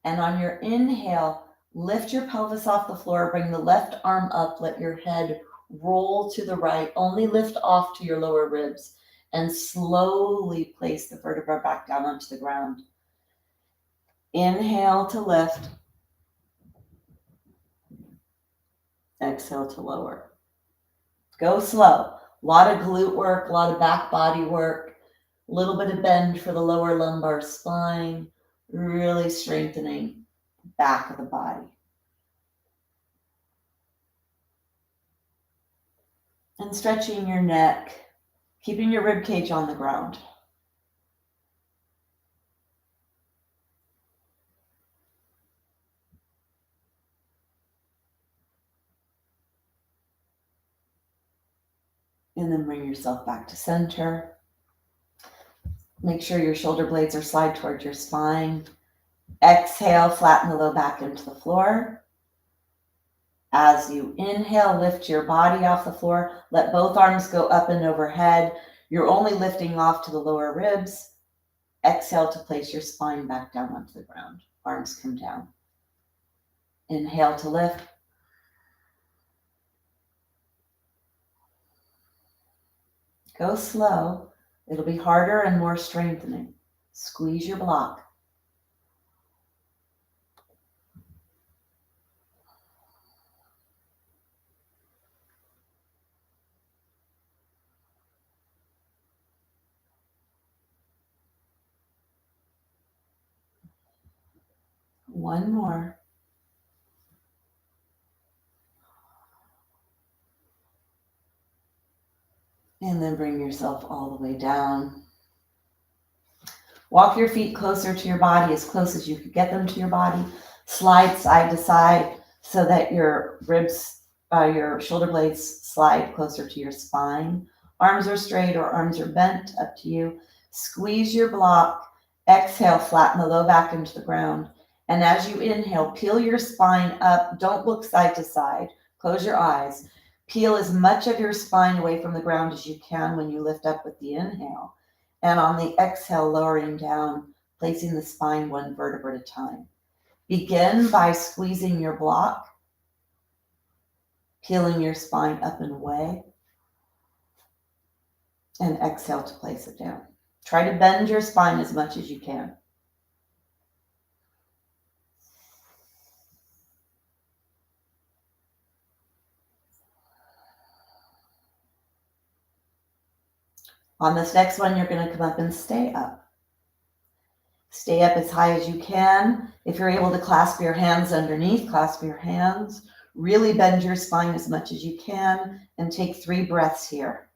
Speaker 2: And on your inhale, lift your pelvis off the floor, bring the left arm up, let your head roll to the right, only lift off to your lower ribs, and slowly place the vertebra back down onto the ground. Inhale to lift. Exhale to lower. Go slow. A lot of glute work, a lot of back body work, a little bit of bend for the lower lumbar spine, really strengthening the back of the body. And stretching your neck, keeping your rib cage on the ground. And then bring yourself back to center. Make sure your shoulder blades are slide towards your spine. Exhale, flatten the low back into the floor. As you inhale, lift your body off the floor. Let both arms go up and overhead. You're only lifting off to the lower ribs. Exhale to place your spine back down onto the ground. Arms come down. Inhale to lift. Go slow. It'll be harder and more strengthening. Squeeze your block. One more. And then bring yourself all the way down. Walk your feet closer to your body, as close as you could get them to your body. Slide side to side so that your ribs, your shoulder blades slide closer to your spine. Arms are straight or arms are bent, up to you. Squeeze your block. Exhale, flatten the low back into the ground. And as you inhale, peel your spine up. Don't look side to side. Close your eyes. Peel as much of your spine away from the ground as you can when you lift up with the inhale. And on the exhale, lowering down, placing the spine one vertebra at a time. Begin by squeezing your block, peeling your spine up and away, and exhale to place it down. Try to bend your spine as much as you can. On this next one, you're going to come up and stay up. Stay up as high as you can. If you're able to clasp your hands underneath, clasp your hands. Really bend your spine as much as you can and take 3 breaths here.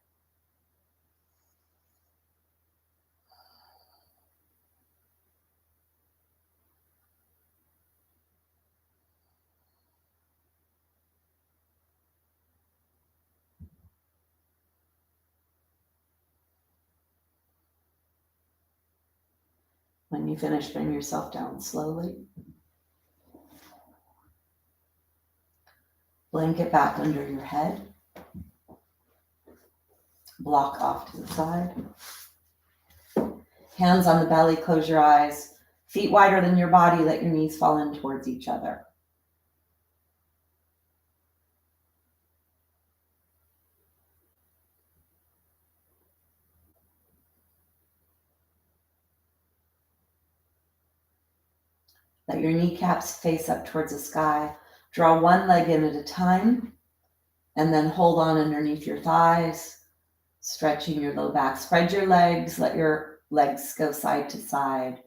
Speaker 2: When you finish, bring yourself down slowly. Blanket back under your head. Block off to the side. Hands on the belly, close your eyes. Feet wider than your body, let your knees fall in towards each other. Let your kneecaps face up towards the sky. Draw one leg in at a time, and then hold on underneath your thighs, stretching your low back. Spread your legs, let your legs go side to side.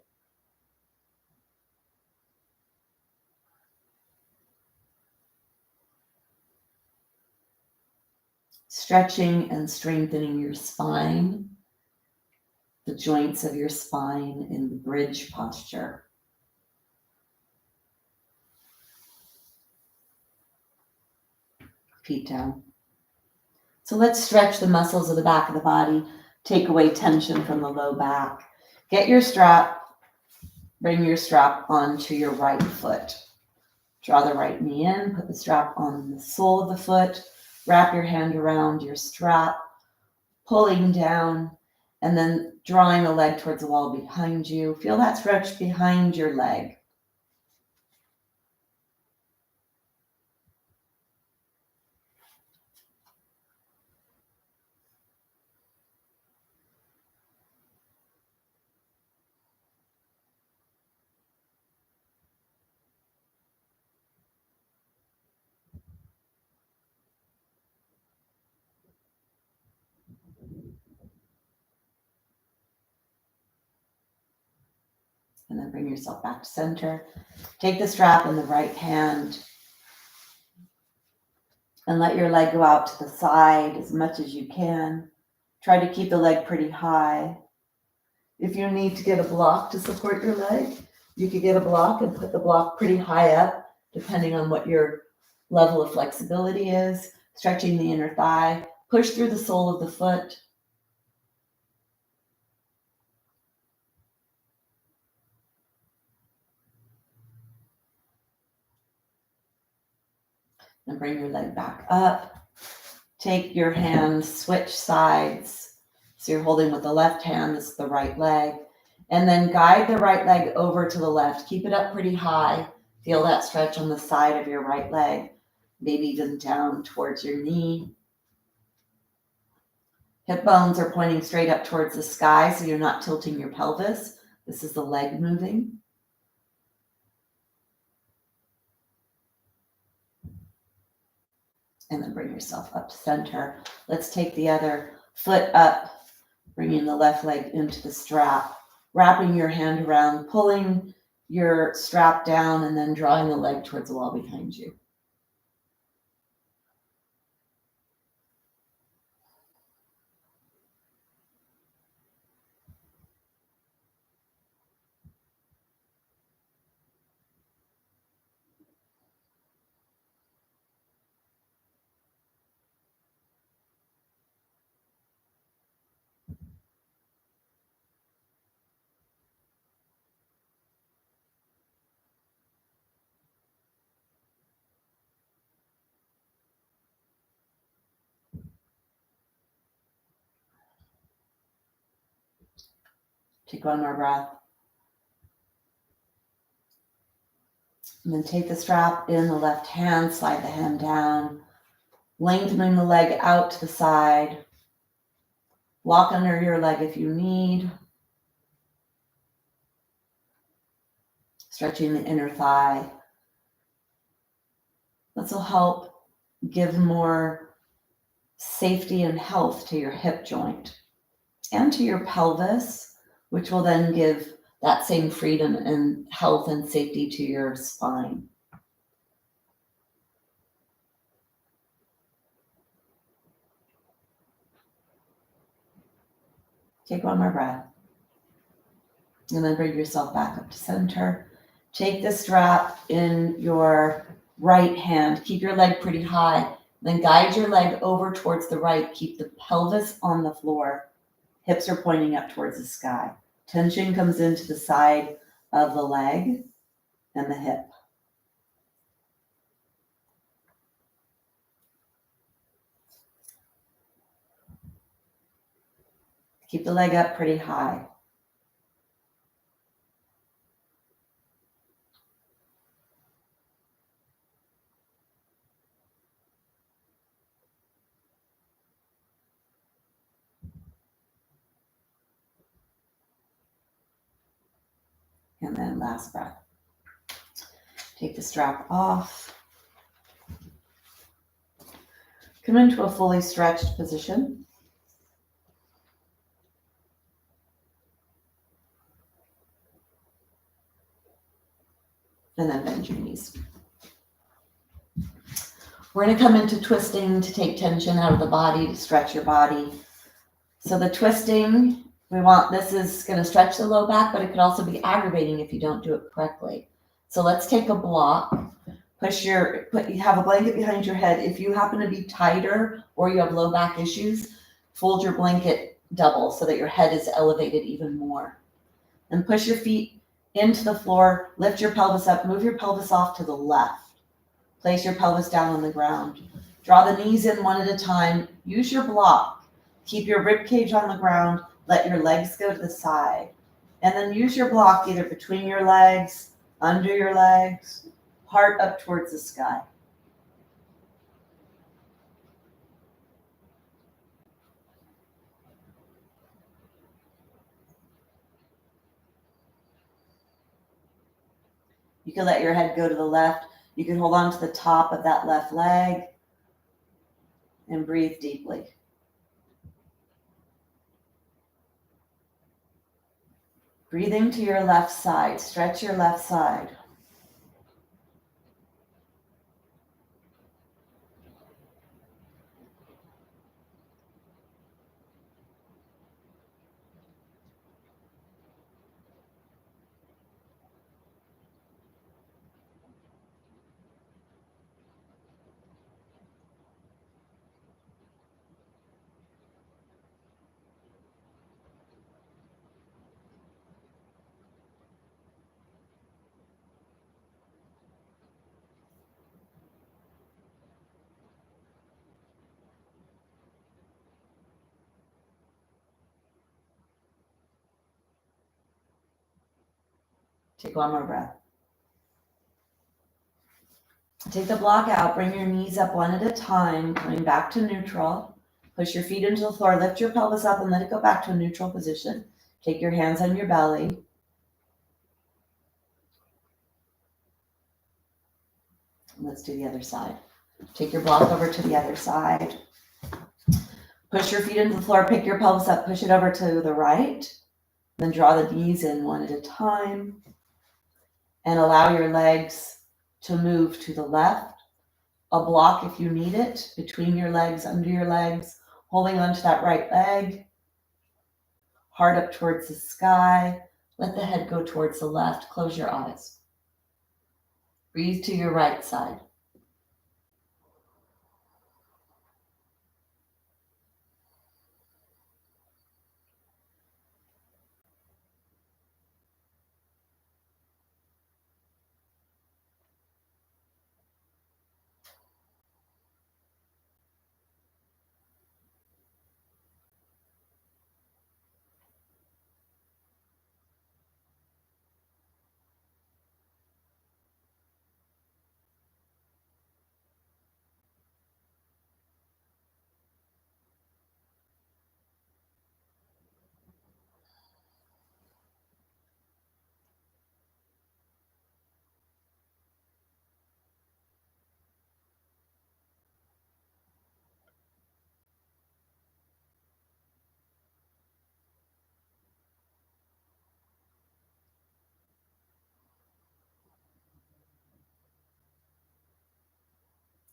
Speaker 2: Stretching and strengthening your spine, the joints of your spine in the bridge posture. Feet down. So let's stretch the muscles of the back of the body, take away tension from the low back. Get your strap, bring your strap onto your right foot. Draw the right knee in, put the strap on the sole of the foot, wrap your hand around your strap, pulling down, and then drawing the leg towards the wall behind you. Feel that stretch behind your leg. And then bring yourself back to center. Take the strap in the right hand and let your leg go out to the side as much as you can. Try to keep the leg pretty high. If you need to get a block to support your leg, you could get a block and put the block pretty high up, depending on what your level of flexibility is. Stretching the inner thigh. Push through the sole of the foot. And bring your leg back up. Take your hands, switch sides. So you're holding with the left hand, this is the right leg. And then guide the right leg over to the left. Keep it up pretty high. Feel that stretch on the side of your right leg, maybe even down towards your knee. Hip bones are pointing straight up towards the sky, so you're not tilting your pelvis. This is the leg moving. And then bring yourself up to center. Let's take the other foot up, bringing the left leg into the strap, wrapping your hand around, pulling your strap down, and then drawing the leg towards the wall behind you. Take one more breath. And then take the strap in the left hand, slide the hand down, lengthening the leg out to the side. Lock under your leg if you need. Stretching the inner thigh. This will help give more safety and health to your hip joint and to your pelvis, which will then give that same freedom and health and safety to your spine. Take one more breath. And then bring yourself back up to center. Take the strap in your right hand. Keep your leg pretty high. Then guide your leg over towards the right. Keep the pelvis on the floor. Hips are pointing up towards the sky. Tension comes into the side of the leg and the hip. Keep the leg up pretty high. And then last breath. Take the strap off. Come into a fully stretched position. And then bend your knees. We're going to come into twisting to take tension out of the body, to stretch your body. So the twisting, this is going to stretch the low back, but it could also be aggravating if you don't do it correctly. So let's take a block. You have a blanket behind your head. If you happen to be tighter or you have low back issues, fold your blanket double so that your head is elevated even more. And push your feet into the floor, lift your pelvis up, move your pelvis off to the left. Place your pelvis down on the ground. Draw the knees in one at a time. Use your block. Keep your rib cage on the ground. Let your legs go to the side. And then use your block either between your legs, under your legs, heart up towards the sky. You can let your head go to the left. You can hold on to the top of that left leg and breathe deeply. Breathing to your left side. Stretch your left side. Take one more breath. Take the block out, bring your knees up one at a time, coming back to neutral. Push your feet into the floor, lift your pelvis up and let it go back to a neutral position. Take your hands on your belly. Let's do the other side. Take your block over to the other side. Push your feet into the floor, pick your pelvis up, push it over to the right. Then draw the knees in one at a time. And allow your legs to move to the left. A block if you need it, between your legs, under your legs, holding onto that right leg. Heart up towards the sky. Let the head go towards the left. Close your eyes. Breathe to your right side.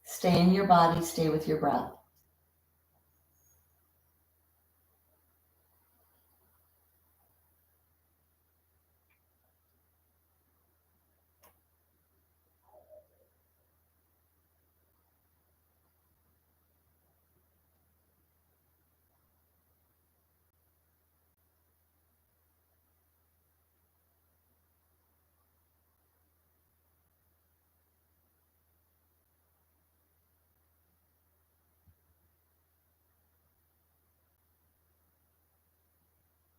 Speaker 2: Stay in your body, stay with your breath.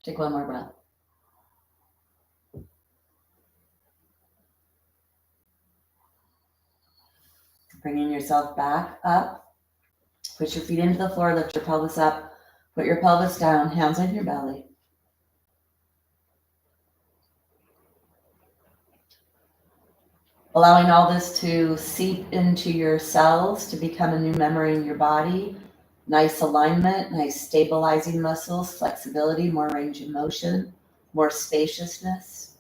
Speaker 2: Take one more breath. Bringing yourself back up. Push your feet into the floor, lift your pelvis up. Put your pelvis down, hands on your belly. Allowing all this to seep into your cells to become a new memory in your body. Nice alignment, nice stabilizing muscles, flexibility, more range of motion, more spaciousness.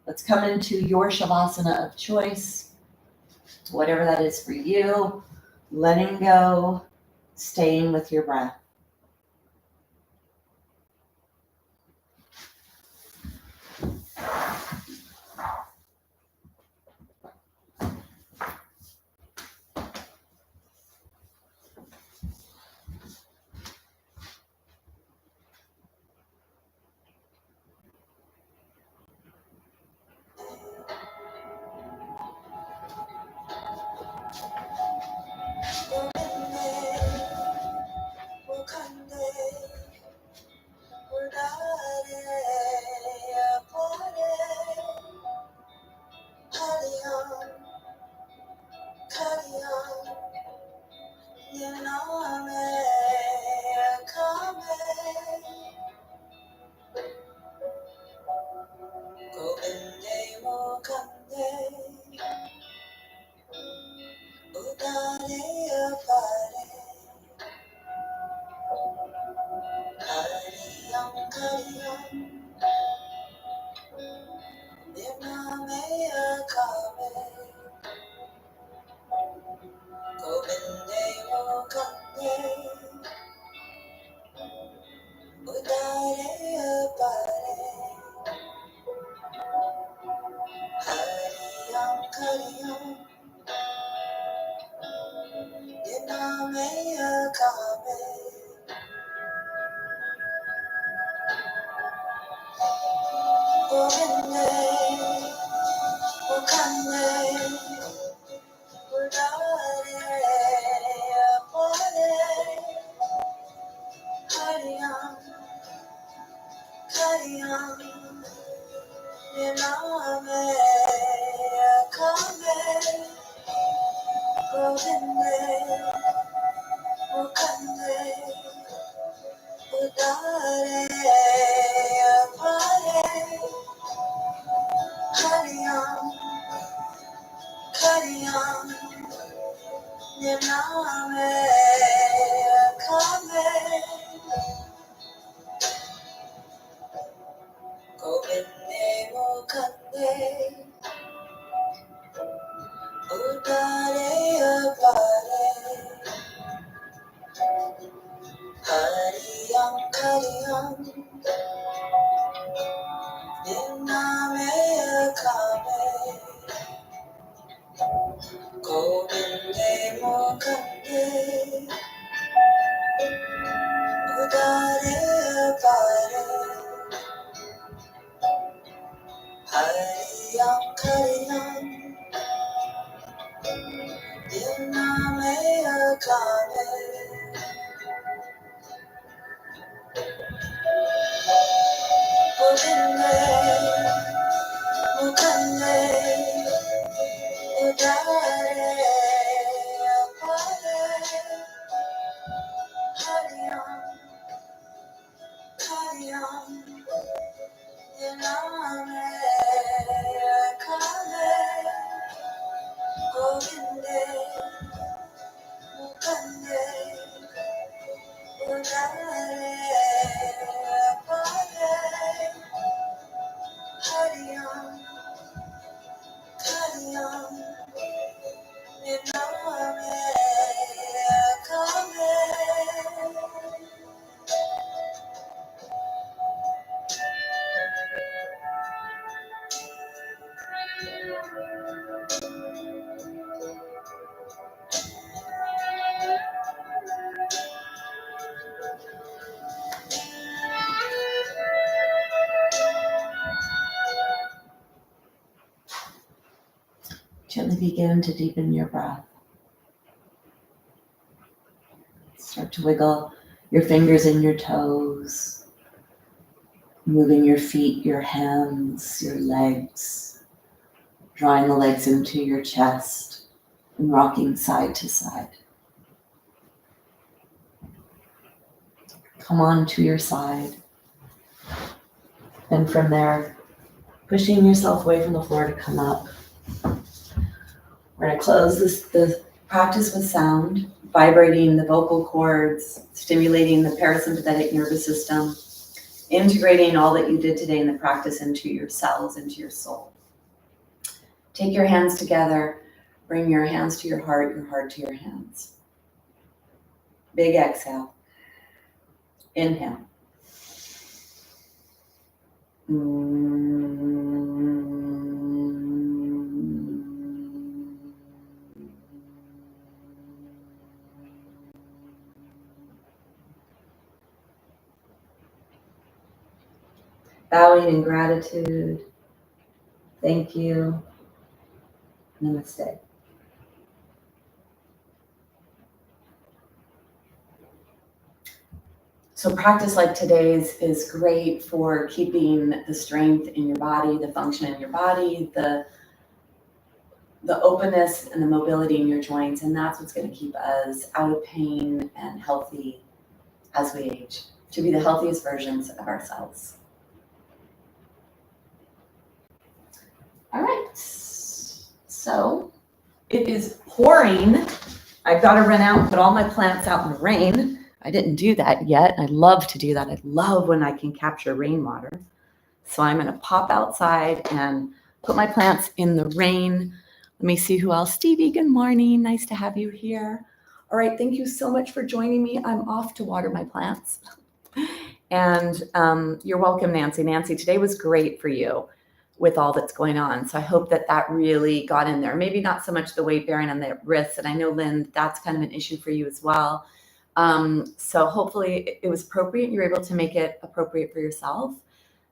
Speaker 2: Let's come into your Shavasana of choice, whatever that is for you. Letting go, staying with your breath. Gently begin to deepen your breath. Start to wiggle your fingers and your toes, moving your feet, your hands, your legs, drawing the legs into your chest and rocking side to side. Come on to your side. And from there, pushing yourself away from the floor to come up. We're going to close the practice with sound, vibrating the vocal cords, stimulating the parasympathetic nervous system, integrating all that you did today in the practice into your cells, into your soul. Take your hands together, bring your hands to your heart to your hands. Big exhale. Inhale. Bowing in gratitude. Thank you. Namaste. So practice like today's is great for keeping the strength in your body, the function in your body, the openness and the mobility in your joints, and that's what's going to keep us out of pain and healthy as we age, to be the healthiest versions of ourselves. All right, so it is pouring. I've got to run out and put all my plants out in the rain. I didn't do that yet. I love to do that. I love when I can capture rainwater. So I'm going to pop outside and
Speaker 1: put my plants in the rain. Let me see who else. Stevie, good morning. Nice to have you here. All right, thank you so much for joining me. I'm off to water my plants. And you're welcome, Nancy. Nancy, today was great for you with all that's going on. So I hope that that really got in there. Maybe not so much the weight bearing on the wrists. And I know, Lynn, that's kind of an issue for you as well. So hopefully it was appropriate. You're able to make it appropriate for yourself.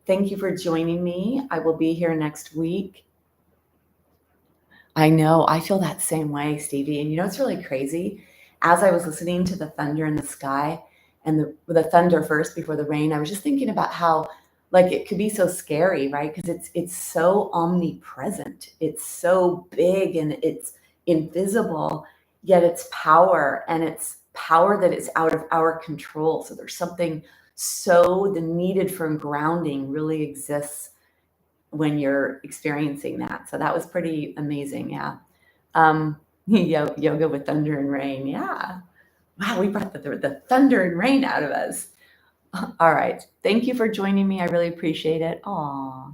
Speaker 1: Thank you for joining me. I will be here next week. I know, I feel that same way, Stevie. And you know, it's really crazy. As I was listening to the thunder in the sky and the thunder first before the rain, I was just thinking about how like it could be so scary, right? Because it's so omnipresent. It's so big and it's invisible, yet it's power, and it's power that is out of our control. So there's something, so the needed for grounding really exists when you're experiencing that. So that was pretty amazing. Yeah. Yoga with thunder and rain. Yeah. Wow, we brought the thunder and rain out of us. All right. Thank you for joining me. I really appreciate it. Aw.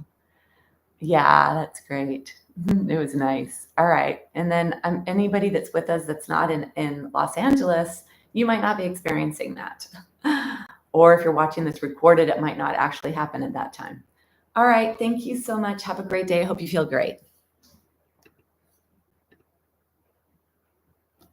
Speaker 1: Yeah, that's great. It was nice. All right. And then anybody that's with us that's not in Los Angeles, you might not be experiencing that. Or if you're watching this recorded, it might not actually happen at that time. All right. Thank you so much. Have a great day. I hope you feel great.